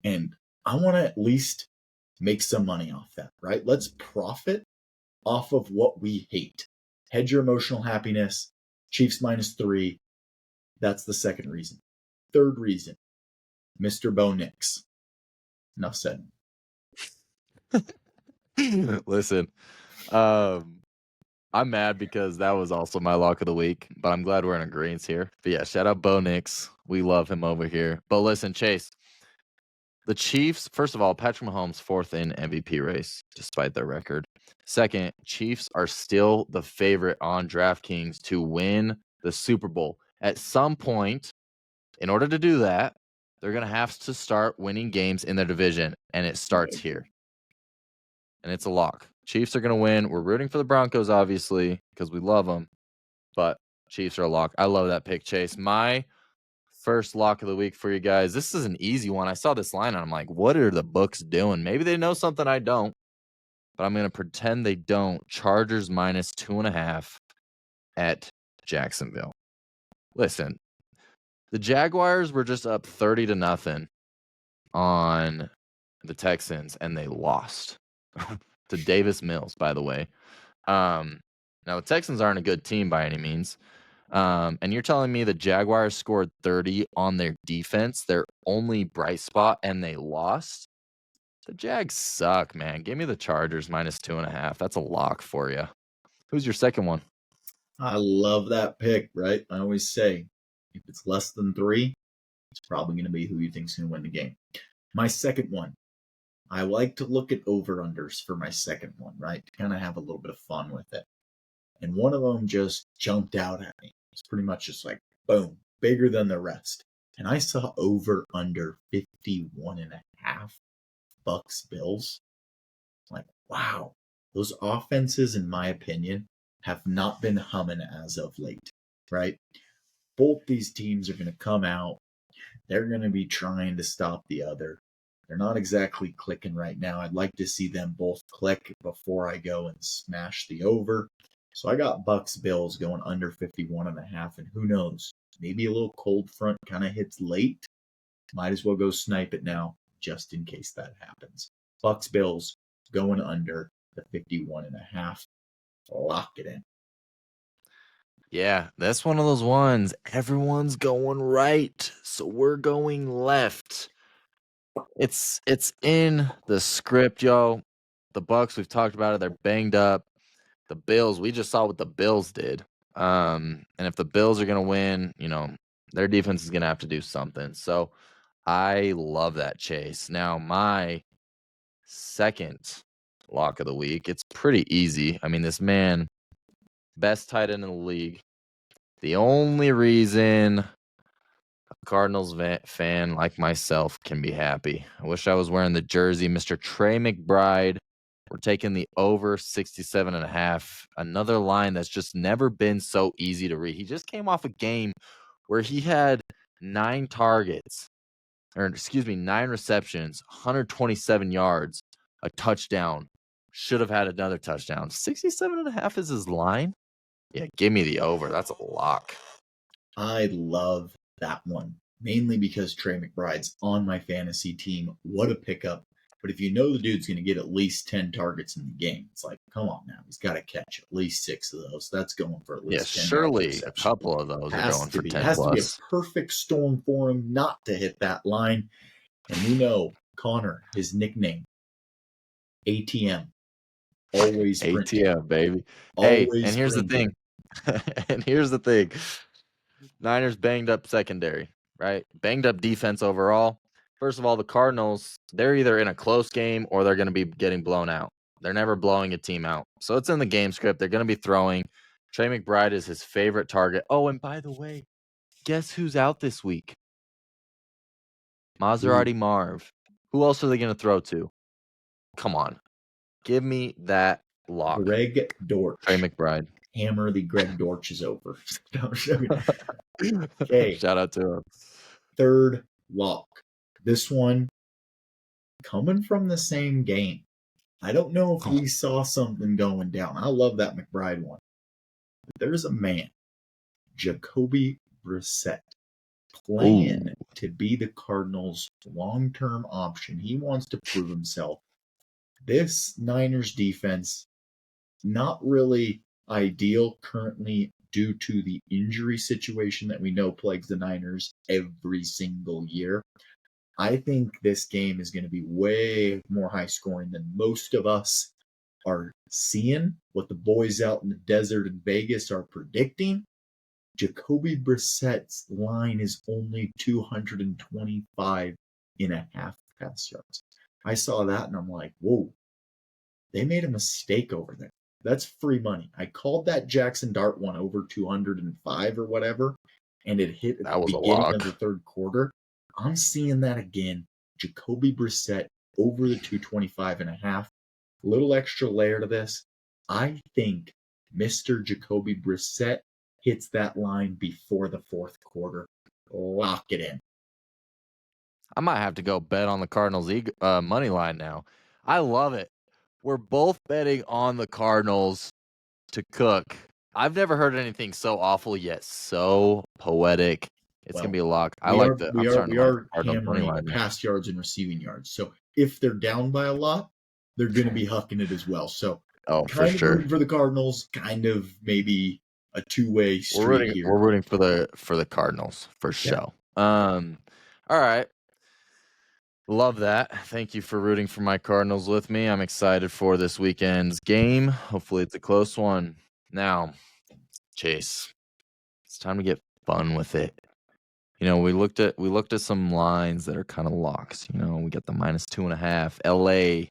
and I want to at least make some money off that, right? Let's profit off of what we hate. Hedge your emotional happiness. Chiefs -3. That's the second reason. Third reason, Mr. Bo Nix. Enough said. Listen, I'm mad because that was also my lock of the week, but I'm glad we're in agreement here. But yeah, shout out Bo Nix. We love him over here. But listen, Chase, the Chiefs, first of all, Patrick Mahomes 4th in MVP race, despite their record. Second, Chiefs are still the favorite on DraftKings to win the Super Bowl. At some point, in order to do that, they're going to have to start winning games in their division, and it starts here. And it's a lock. Chiefs are going to win. We're rooting for the Broncos, obviously, because we love them. But Chiefs are a lock. I love that pick, Chase. My first lock of the week for you guys. This is an easy one. I saw this line, and I'm like, what are the books doing? Maybe they know something I don't, but I'm going to pretend they don't. Chargers -2.5 at Jacksonville. Listen, the Jaguars were just up 30-0 on the Texans, and they lost to Davis Mills, by the way. Now, the Texans aren't a good team by any means. And you're telling me the Jaguars scored 30 on their defense, their only bright spot, and they lost? The Jags suck, man. Give me the Chargers -2.5. That's a lock for you. Who's your second one? I love that pick, right? I always say if it's less than 3, it's probably going to be who you think's going to win the game. My second one, I like to look at over-unders for my second one, right? To kind of have a little bit of fun with it. And one of them just jumped out at me. It's pretty much just like, boom, bigger than the rest. And I saw over-under 51.5 Bucks Bills. Like, wow, those offenses, in my opinion, have not been humming as of late, right? Both these teams are going to come out. They're going to be trying to stop the other. They're not exactly clicking right now. I'd like to see them both click before I go and smash the over. So I got Bucks Bills going under 51.5, and who knows? Maybe a little cold front kind of hits late. Might as well go snipe it now, just in case that happens. Bucks Bills going under the 51.5. Lock it in. Yeah, that's one of those ones. Everyone's going right, so we're going left. It's in the script, yo. The Bucks, we've talked about it. They're banged up. The Bills, we just saw what the Bills did. And if the Bills are gonna win, their defense is gonna have to do something. So I love that chase. Now, my second lock of the week, it's pretty easy. I mean, this man, best tight end in the league. The only reason a Cardinals fan like myself can be happy. I wish I was wearing the jersey. Mr. Trey McBride. We're taking the over 67.5. Another line that's just never been so easy to read. He just came off a game where he had 9 targets, or 9 receptions, 127 yards, a touchdown. Should have had another touchdown. 67.5 is his line. Yeah, give me the over. That's a lock. I love that one, mainly because Trey McBride's on my fantasy team. What a pickup. But if you know the dude's going to get at least 10 targets in the game, it's like, come on now. He's got to catch at least 6 of those. That's going for at Yeah, least 10 yards surely a reception. couple of those are going for 10 Has to be a plus. perfect storm for him not to hit that line. And we know Connor, his nickname, ATM. Always sprinting. ATM, baby. Hey, Always and here's the sprinting. thing. Niners banged up secondary, right? Banged up defense overall. First of all, the Cardinals, they're either in a close game or they're going to be getting blown out. They're never blowing a team out. So it's in the game script. They're going to be throwing. Trey McBride is his favorite target. Oh, and by the way, guess who's out this week? Maserati Marv. Who else are they going to throw to? Come on. Give me that lock. Greg Dortch. Trey McBride. Hammer the Greg Dortch is over. Okay. Shout out to him. Third lock. This one coming from the same game. I don't know if we saw something going down. I love that McBride one. But there's a man, Jacoby Brissett, playing to be the Cardinals' long-term option. He wants to prove himself. This Niners defense, not really ideal currently due to the injury situation that we know plagues the Niners every single year. I think this game is going to be way more high scoring than most of us are seeing, what the boys out in the desert in Vegas are predicting. Jacoby Brissett's line is only 225.5 pass yards. I saw that and I'm like, whoa, they made a mistake over there. That's free money. I called that Jackson Dart one over 205 or whatever, and it hit at the beginning of the third quarter. I'm seeing that again. Jacoby Brissett over the 225.5. Little extra layer to this. I think Mr. Jacoby Brissett hits that line before the fourth quarter. Lock it in. I might have to go bet on the Cardinals money line now. I love it. We're both betting on the Cardinals to cook. I've never heard anything so awful yet so poetic. It's gonna Well, be a lock. I we like are the. we I'm are starting we to like are the Cardinals money hammering line now. pass yards and receiving yards. So if they're down by a lot, they're going to be hucking it as well. So Oh, for kind of sure. rooting for the Cardinals, kind of maybe a two-way We're street rooting. here. We're rooting for the Cardinals for Yeah. sure. All right. Love that. Thank you for rooting for my Cardinals with me. I'm excited for this weekend's game. Hopefully, it's a close one. Now, Chase, it's time to get fun with it. We looked at some lines that are kind of locks. We got the -2.5. LA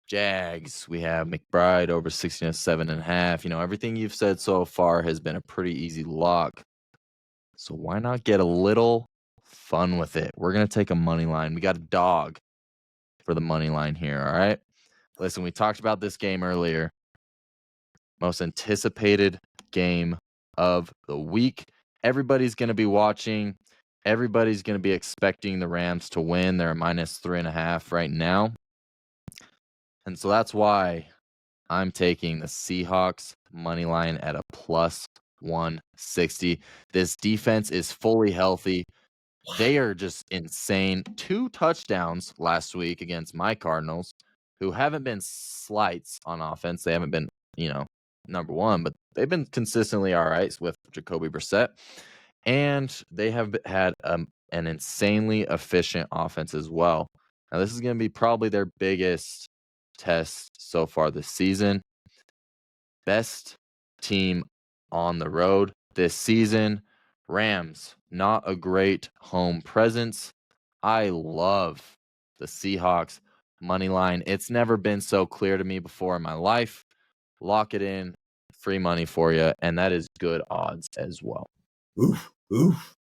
Jags. We have McBride over 67.5. Everything you've said so far has been a pretty easy lock. So why not get a little fun with it? We're gonna take a money line. We got a dog for the money line here. All right. Listen, we talked about this game earlier. Most anticipated game of the week. Everybody's going to be watching. Everybody's going to be expecting the Rams to win. They're a -3.5 right now. And so that's why I'm taking the Seahawks money line at a +160. This defense is fully healthy. They are just insane. 2 touchdowns last week against my Cardinals, who haven't been slights on offense. They haven't been, number one, but they've been consistently all right with Jacoby Brissett. And they have had an insanely efficient offense as well. Now, this is going to be probably their biggest test so far this season. Best team on the road this season. Rams, not a great home presence. I love the Seahawks money line. It's never been so clear to me before in my life. Lock it in, free money for you, and that is good odds as well. Oof, oof.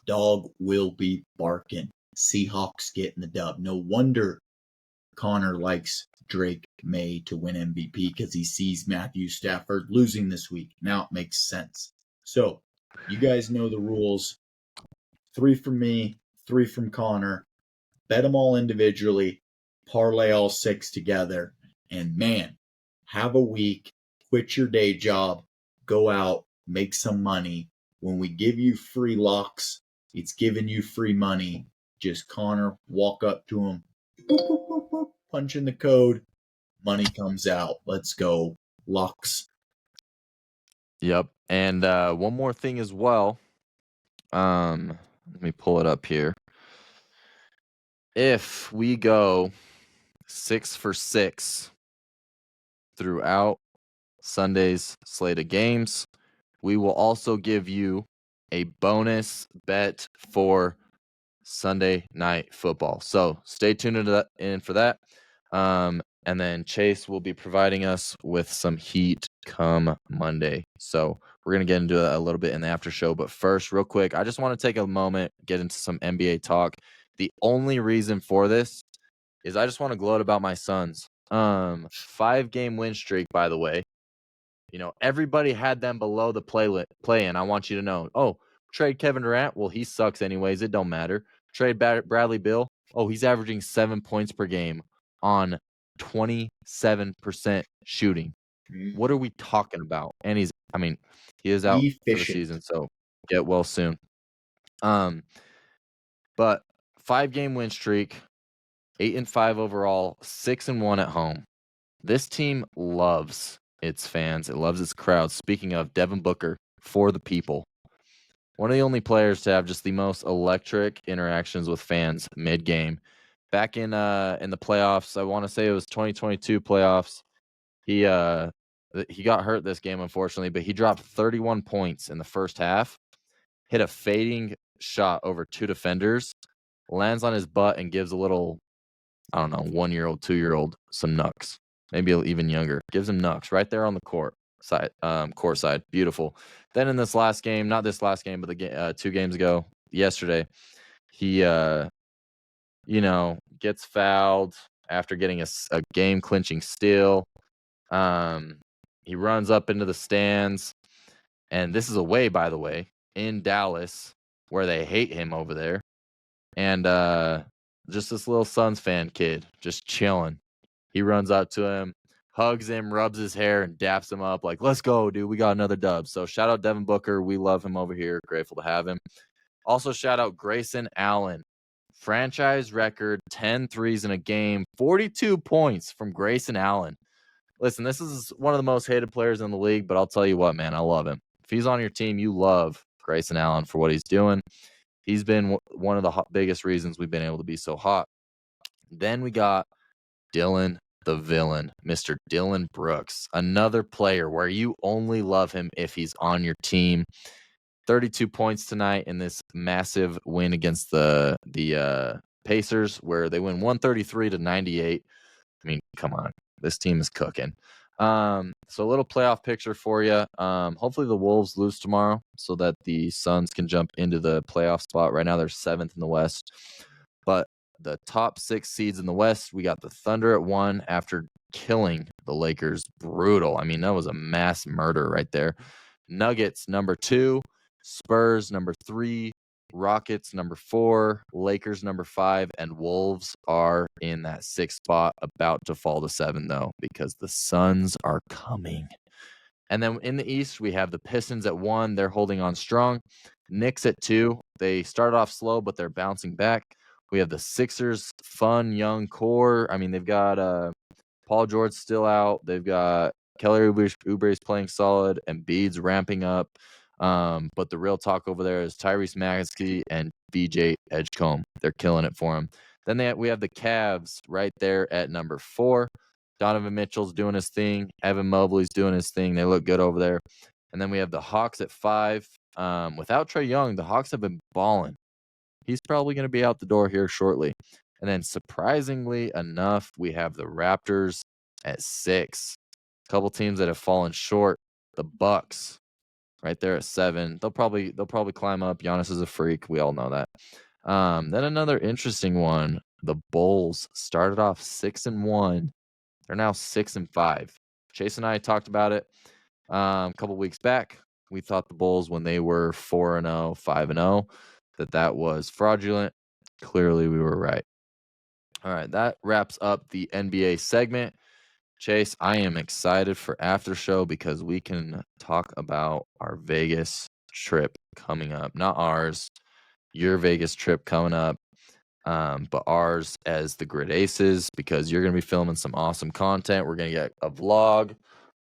Dog will be barking. Seahawks getting the dub. No wonder Connor likes Drake May to win MVP because he sees Matthew Stafford losing this week. Now it makes sense. So, you guys know the rules. 3 from me, 3 from Connor. Bet them all individually, parlay all 6 together, and man, have a week, quit your day job, go out, make some money. When we give you free locks, it's giving you free money. Just Connor, walk up to him, boop, boop, boop, boop, punch in the code, money comes out. Let's go. Locks. Yep. And one more thing as well. Let me pull it up here. If we go 6 for 6 throughout Sunday's slate of games, we will also give you a bonus bet for Sunday night football. So stay tuned in for that. And then Chase will be providing us with some heat come Monday. So we're going to get into that a little bit in the after show. But first, real quick, I just want to take a moment, get into some NBA talk. The only reason for this is I just want to gloat about my Suns. 5-game win streak, by the way. Everybody had them below the play in. I want you to know. Oh, trade Kevin Durant. Well, he sucks anyways. It don't matter. Trade Bradley Beal. Oh, he's averaging 7 points per game on 27% shooting. What are we talking about? And he is out for the Efficient. season, so get well soon. But 5-game win streak, 8-5 overall, 6-1 at home. This team loves its fans. It loves its crowd. Speaking of Devin Booker, for the people. One of the only players to have just the most electric interactions with fans mid-game. Back in the playoffs, I want to say it was 2022 playoffs. He got hurt this game, unfortunately, but he dropped 31 points in the first half, hit a fading shot over 2 defenders, lands on his butt and gives a little, I don't know, 1-year-old, 2-year-old some knucks, maybe even younger. Gives him knucks right there on the court side. Beautiful. Then in this last game, not this last game, but the 2 games ago, yesterday, he gets fouled after getting a game clinching steal. He runs up into the stands, and this is away, by the way, in Dallas, where they hate him over there. And just this little Suns fan kid just chilling. He runs up to him, hugs him, rubs his hair, and daps him up like, let's go, dude. We got another dub. So shout out Devin Booker. We love him over here. Grateful to have him. Also, shout out Grayson Allen. Franchise record 10 threes in a game, 42 points from Grayson Allen. Listen, this is one of the most hated players in the league, but I'll tell you what, man, I love him. If he's on your team, you love Grayson Allen for what he's doing. He's been one of the biggest reasons we've been able to be so hot. Then we got Dylan the villain, Mr. Dylan Brooks, another player where you only love him if he's on your team. 32 points tonight in this massive win against the Pacers, where they win 133-98. I mean, come on, this team is cooking. So a little playoff picture for you. Hopefully the Wolves lose tomorrow so that the Suns can jump into the playoff spot. Right now they're 7th in the West, but the top 6 seeds in the West, we got the Thunder at 1 after killing the Lakers. Brutal. I mean, that was a mass murder right there. Nuggets number 2, Spurs number 3, Rockets number 4, Lakers number 5, and Wolves are in that 6th spot, about to fall to 7 though, because the Suns are coming. And then in the East, we have the Pistons at 1. They're holding on strong. Knicks at 2. They started off slow, but they're bouncing back. We have the Sixers, fun young core. I mean, they've got Paul George still out. They've got Kelly Oubre's playing solid, and Embiid's ramping up. But the real talk over there is Tyrese Maxey and VJ Edgecombe. They're killing it for him. Then we have the Cavs right there at number 4. Donovan Mitchell's doing his thing. Evan Mobley's doing his thing. They look good over there. And then we have the Hawks at 5. Without Trae Young, the Hawks have been balling. He's probably going to be out the door here shortly. And then surprisingly enough, we have the Raptors at 6. A couple teams that have fallen short. The Bucks right there at 7. They'll probably climb up. Giannis is a freak. We all know that. Then another interesting one. The Bulls started off 6-1. They're now 6-5. Chase and I talked about it a couple weeks back. We thought the Bulls, when they were 4-0, 5-0, that was fraudulent. Clearly, we were right. All right, that wraps up the NBA segment. Chase, I am excited for after show because we can talk about our Vegas trip coming up. Not ours, your Vegas trip coming up. But ours as the Grid Aces, because you're going to be filming some awesome content. We're going to get a vlog.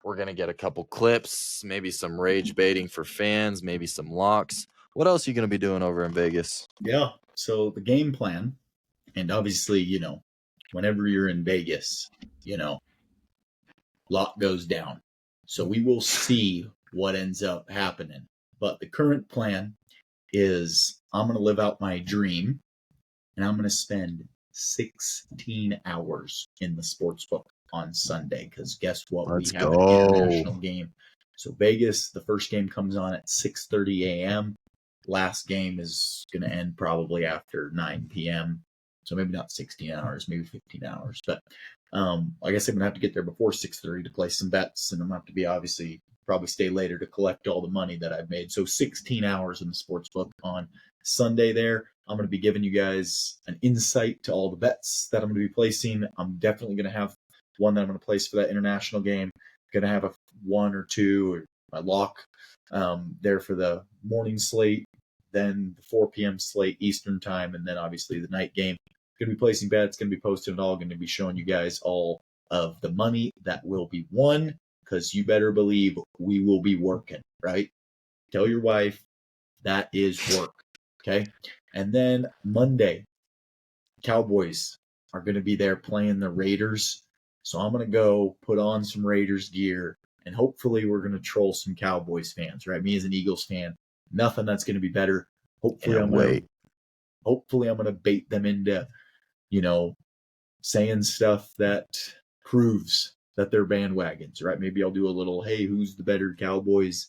We're going to get a couple clips, maybe some rage baiting for fans, maybe some locks. What else are you going to be doing over in Vegas? Yeah. So the game plan, and obviously, whenever you're in Vegas, lot goes down. So we will see what ends up happening. But the current plan is I'm going to live out my dream, and I'm going to spend 16 hours in the sports book on Sunday, because guess what? Let's We have go. an international game. So Vegas, the first game comes on at 6:30 a.m. Last game is going to end probably after 9 p.m. So maybe not 16 hours, maybe 15 hours. But I guess I'm going to have to get there before 6:30 to place some bets, and I'm going to have to be obviously probably stay later to collect all the money that I've made. So 16 hours in the sports book on Sunday there. I'm going to be giving you guys an insight to all the bets that I'm going to be placing. I'm definitely going to have one that I'm going to place for that international game. Going to have a 1 or 2 or my lock there for the morning slate, then the 4 p.m. slate Eastern time, and then obviously the night game. Going to be placing bets, going to be posting it all, going to be showing you guys all of the money that will be won, because you better believe we will be working, right? Tell your wife that is work, okay? And then Monday, Cowboys are going to be there playing the Raiders. So I'm going to go put on some Raiders gear, and hopefully we're going to troll some Cowboys fans, right? Me as an Eagles fan, nothing that's going to be better. Hopefully I'm going to bait them into, saying stuff that proves that they're bandwagons, right? Maybe I'll do a little, hey, who's the better Cowboys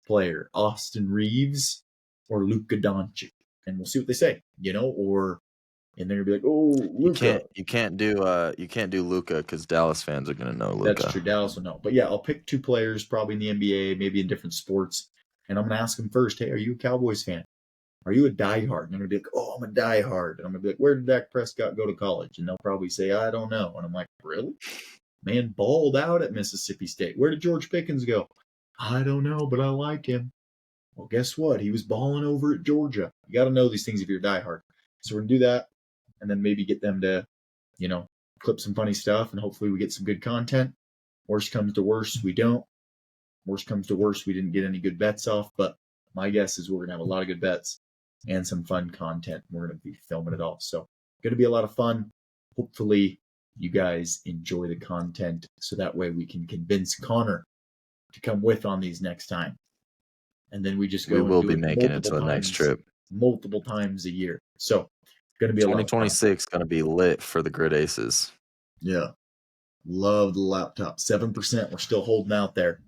player, Austin Reeves or Luka Doncic? And we'll see what they say, and they're gonna be like, oh, Luka. You can't do Luka because Dallas fans are gonna know Luka. That's true. Dallas will know. But yeah, I'll pick 2 players, probably in the NBA, maybe in different sports. And I'm gonna ask them first, hey, are you a Cowboys fan? Are you a diehard? And they're gonna be like, oh, I'm a diehard. And I'm gonna be like, where did Dak Prescott go to college? And they'll probably say, I don't know. And I'm like, really? Man balled out at Mississippi State. Where did George Pickens go? I don't know, but I like him. Well, guess what? He was balling over at Georgia. You got to know these things if you're a diehard. So we're going to do that and then maybe get them to, clip some funny stuff and hopefully we get some good content. Worst comes to worst, we don't. Worst comes to worst, we didn't get any good bets off, but my guess is we're going to have a lot of good bets and some fun content. We're going to be filming it all. So, going to be a lot of fun. Hopefully, you guys enjoy the content so that way we can convince Connor to come with on these next time. And then we just go We and will do be it making it to the next trip. multiple times a year. So, going to be a lot of fun. 2026 going to be lit for the Grid Aces. Yeah. Love the laptop. 7%. We're still holding out there.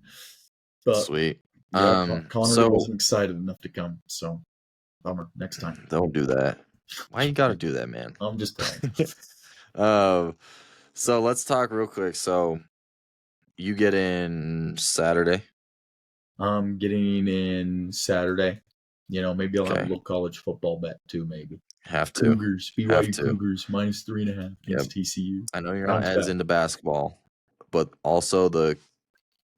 But sweet. Yeah, Connor wasn't excited enough to come, so bummer. Next time. Don't do that. Why you gotta do that, man? I'm just playing. So let's talk real quick. So you get in Saturday? I'm getting in Saturday. Maybe I'll have a little college football bet too, maybe. Have to. Cougars, BYU Cougars, minus 3.5 against TCU. I know you're not as into basketball, but also the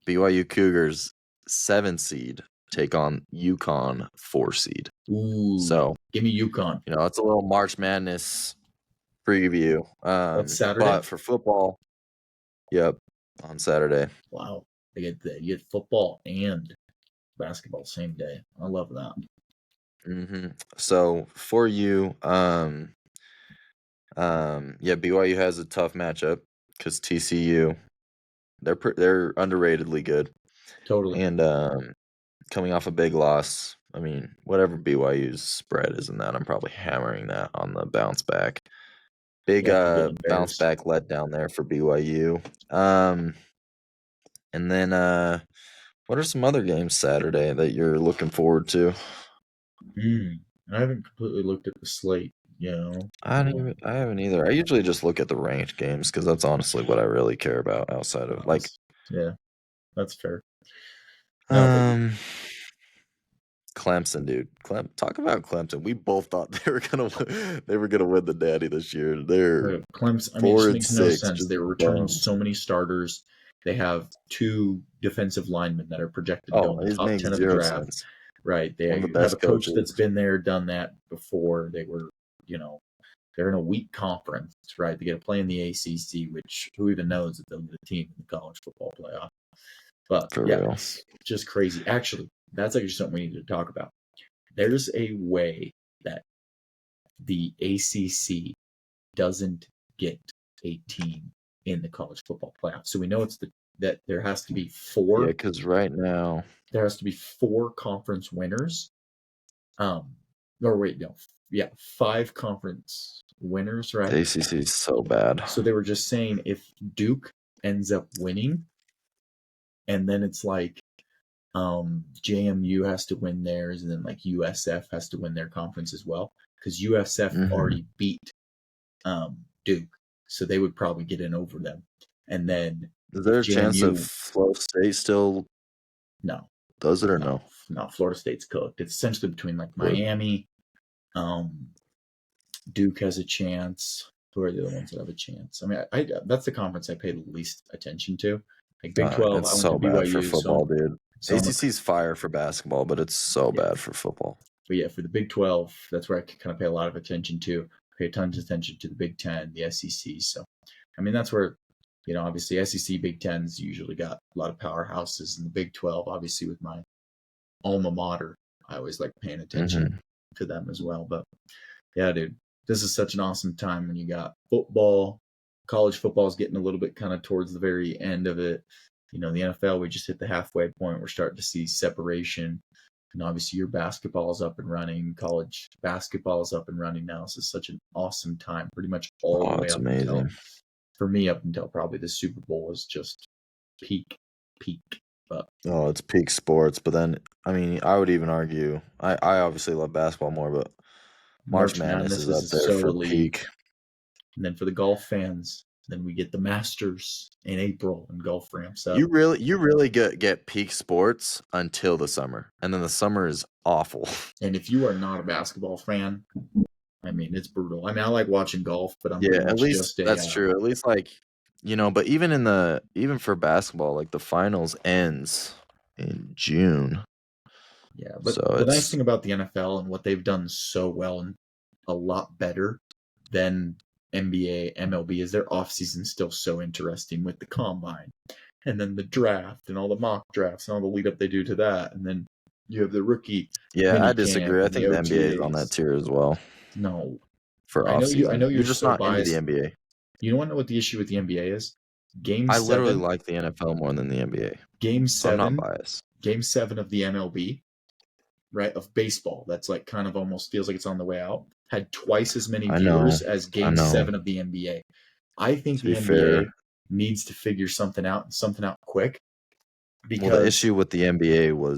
BYU Cougars 7 seed take on UConn 4 seed. Ooh, so give me UConn. It's a little March Madness preview. That's Saturday. But for football, on Saturday. Wow, you get football and basketball same day. I love that. Mm-hmm. So for you, BYU has a tough matchup because TCU, they're underratedly good. Totally. And coming off a big loss, I mean, whatever BYU's spread is in that, I'm probably hammering that on the bounce back. Big bounce back letdown there for BYU. And then what are some other games Saturday that you're looking forward to? I haven't completely looked at the slate. I haven't either. I usually just look at the ranked games because that's honestly what I really care about outside of that's fair. Clemson, dude. Talk about Clemson. We both thought they were gonna win the Natty this year. They're Clemson. I mean, it makes no sense. They were returning so many starters. They have 2 defensive linemen that are projected to go in the top 10 of the draft. Sense. Right. They have a coach that's been there, done that before. They were, they're in a weak conference, right? They get to play in the ACC, which who even knows if they'll get a team in the college football playoff. But it's just crazy. Actually, that's actually something we need to talk about. There's a way that the ACC doesn't get a team in the college football playoff. So we know that there has to be 4. Yeah, because right now there has to be 4 conference winners. 5 conference winners, right? The ACC is so bad. So they were just saying if Duke ends up winning, and then it's like JMU has to win theirs, and then like USF has to win their conference as well, because USF already beat Duke, so they would probably get in over them. And then is there a chance of Florida State still does it or no? No, Florida State's cooked. It's essentially between like Miami, Duke has a chance. Who are the other ones that have a chance? I mean, that's the conference I pay the least attention to. Like Big 12, it's so bad for football, dude. ACC's fire for basketball, but it's so bad for football. But yeah, for the Big 12, that's where I kind of pay a lot of attention to. Pay tons of attention to the Big 10, the SEC. So, I mean, that's where, obviously SEC, Big 10's usually got a lot of powerhouses. And the Big 12, obviously with my alma mater, I always like paying attention to them as well. But yeah, dude, this is such an awesome time when you got football. College football is getting a little bit kind of towards the very end of it. The NFL, we just hit the halfway point. We're starting to see separation. And obviously your basketball is up and running. College basketball is up and running now. This is such an awesome time. Pretty much all the way up until, for me, up until probably the Super Bowl is just peak. But it's peak sports. But then, I mean, I would even argue, I obviously love basketball more, but March Madness is up there for peak. And then for the golf fans, then we get the Masters in April and golf ramps up. You really get peak sports until the summer, and then the summer is awful. And if you are not a basketball fan, I mean, it's brutal. I mean, I like watching golf, but I'm at least that's true. At least like But even for basketball, like the finals ends in June. Yeah, but So the nice it's thing about the NFL and what they've done so well and a lot better than NBA, MLB is their offseason still so interesting with the combine and then the draft and all the mock drafts and all the lead up they do to that. And then you have the rookie yeah, mini I camp disagree. I and the think the NBA is on that OTAs. tier as well No, for I off know season. you're You're just so not into the biased. NBA. You know what the issue with the NBA is? Game I literally 7, like the NFL more than the NBA, game so I'm not 7, biased. game 7 of the MLB, right, of baseball, that's like kind of almost feels like it's on the way out, had twice as many I know. viewers as I game know. 7 of the NBA. I think To be the fair, NBA needs to figure something out and something out quick well, the because issue with the NBA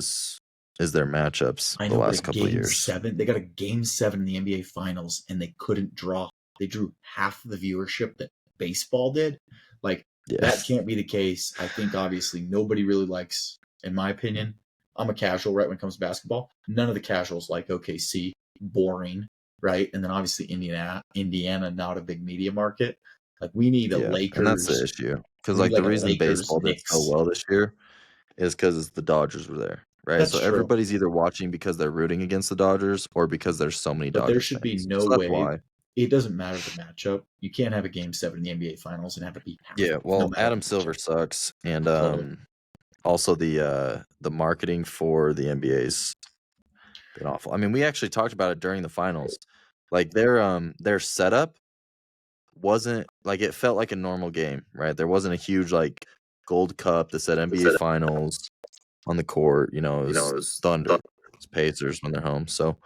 is their matchups I the know, but last couple of years. they got a game 7 in the NBA finals and they couldn't draw. They drew half the viewership that baseball did. Like, Yeah. that can't be the case. I think obviously nobody really likes, in my opinion, I'm a casual, right, when it comes to basketball. None of the casuals like OKC, boring, right? And then obviously Indiana, not a big media market. Like, we need a Yeah, and that's the Lakers, issue. Because we need like the like a reason Lakers baseball did so Knicks. well this year is because the Dodgers were there, right? That's So true. everybody's either watching because they're rooting against the Dodgers or because there's so many But there Dodgers should be fans. no So that's way. why. It doesn't matter the matchup. You can't have a game 7 in the NBA finals and have it be half Yeah, off, no well, matter the Adam Silver matchup. sucks, and Totally. also the marketing for the NBA's been awful. I mean, we actually talked about it during the finals. Like their setup wasn't like it felt like a normal game, right? There wasn't a huge like gold cup that said NBA finals on the court. It was Thunder, it's Pacers when they're home. So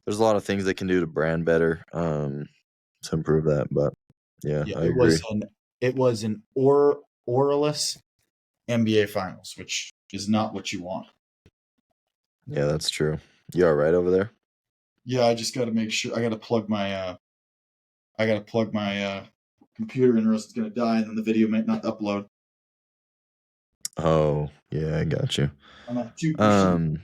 there's a lot of things they can do to brand better to improve that. But yeah, Yeah, I agree. it was an oralist NBA finals, which is not what you want. Yeah, that's true. You all right over there? Yeah, I just got to make sure I got to plug my computer in or else it's going to die and then the video might not upload. Oh, yeah, I got you. I'm at 2%. Um,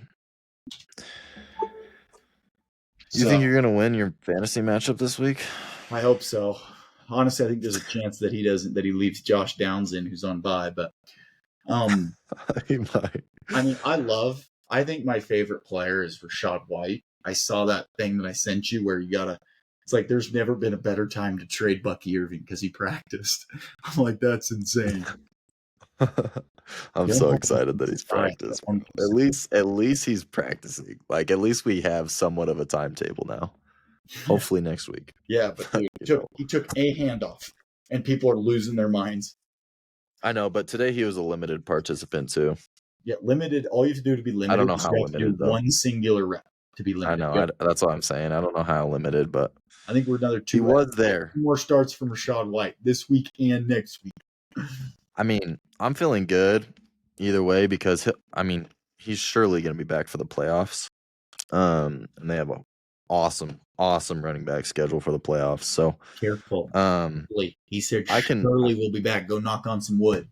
you think So, you're gonna win your fantasy matchup this week? I hope so. Honestly, I think there's a chance that he leaves Josh Downs in who's on bye, but um He might. I mean, I think my favorite player is Rashad White. I saw that thing that I sent you where it's like there's never been a better time to trade Bucky Irving because he practiced. I'm like, that's insane. I'm Go so home excited that he's at practiced, bro. 1%. At least he's practicing. Like at least we have somewhat of a timetable now. Yeah, Hopefully next week. yeah, but dude, he took a handoff, and people are losing their minds. I know, but today he was a limited participant too. Yeah, limited. All you have to do to be I don't limited know is how you have to do limited though. one singular rep to be I limited. know. Yep. That's what I'm saying. I don't know how limited, but I think we're another he two was there. more starts from Rashad White this week and next week. I mean, I'm feeling good either way because he's surely going to be back for the playoffs. And they have a awesome running back schedule for the playoffs. So, Careful. um, He said I can surely we'll be back. Go knock on some wood.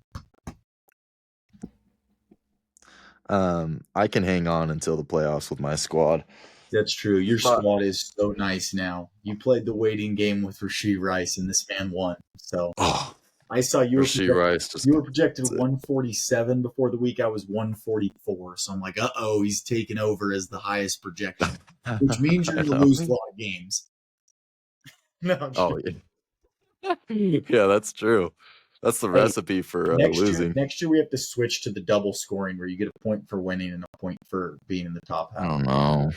I can hang on until the playoffs with my squad. That's true. Your But squad is so nice now. You played the waiting game with Rasheed Rice, and this man won. So oh, I saw Rasheed Rice just you were projected gets it. 147 before the week. I was 144. So I'm like, he's taken over as the highest projection, which means you're I going to know. lose a lot of games. No, I'm Oh yeah. Yeah, that's true. That's the Hey, recipe for losing. next year we have to switch to the double scoring where you get a point for winning and a point for being in the top I half. don't know.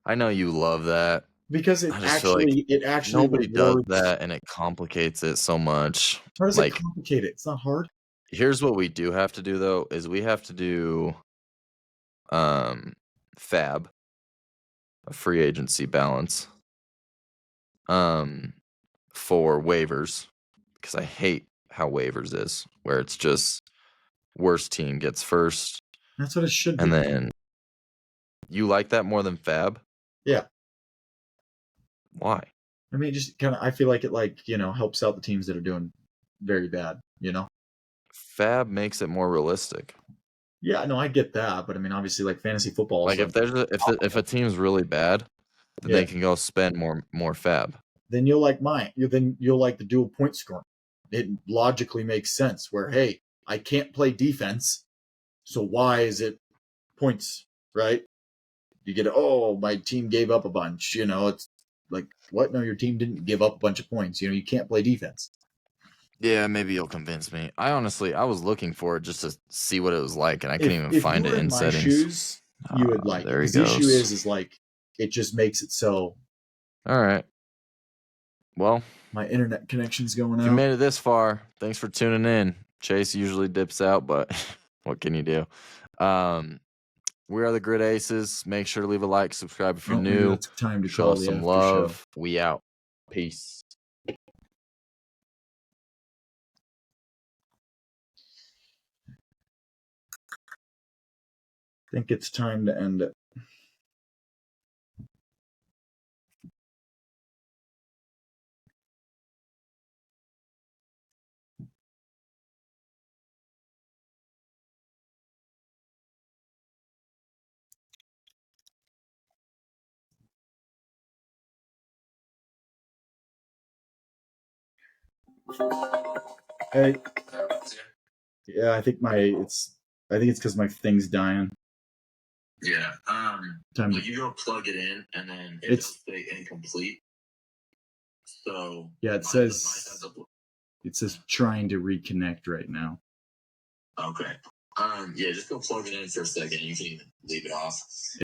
I know you love that. Because I just feel like it actually nobody does rewards. that and it complicates it so much. How does it Like, complicate it? It's not hard. here's what we do have to do though, is we have to do um fab, a free agency balance, um for waivers. Because I hate how waivers is, where it's just worst team gets first, That's what it should and be. then you like that more than fab? Yeah. Why? I mean, just kind of, I feel like it helps out the teams that are doing very bad, Fab makes it more realistic. Yeah, no, I get that. But I mean, obviously, like fantasy football is Like like, if a team's really bad, then yeah, they can go spend more fab. then you'll like mine. Then you'll like the dual point scoring. it logically makes sense where, hey, I can't play defense, so why is it points, right? You get, oh, my team gave up a bunch. It's like, what? No, your team didn't give up a bunch of points. You can't play defense. Yeah, maybe you'll convince me. I was looking for it just to see what it was like, and I couldn't even If find you it were in in my settings. shoes, you would like it. There he Because the issue goes. is like, it just makes it so. All right. Well, my internet connection's going if you out. made it this far, thanks for tuning in. Chase usually dips out, but what can you do? We are the Grid Aces. Make sure to leave a like, subscribe if you're Maybe new. that's time to Show call us the some after show. love. We out. Peace. I think it's time to end it. Hey, yeah, I think it's because my thing's dying. Yeah. Time you go plug it in, and then it's say incomplete. So yeah, it says trying to reconnect right now. Okay. Yeah, just go plug it in for a second. You can even leave it off.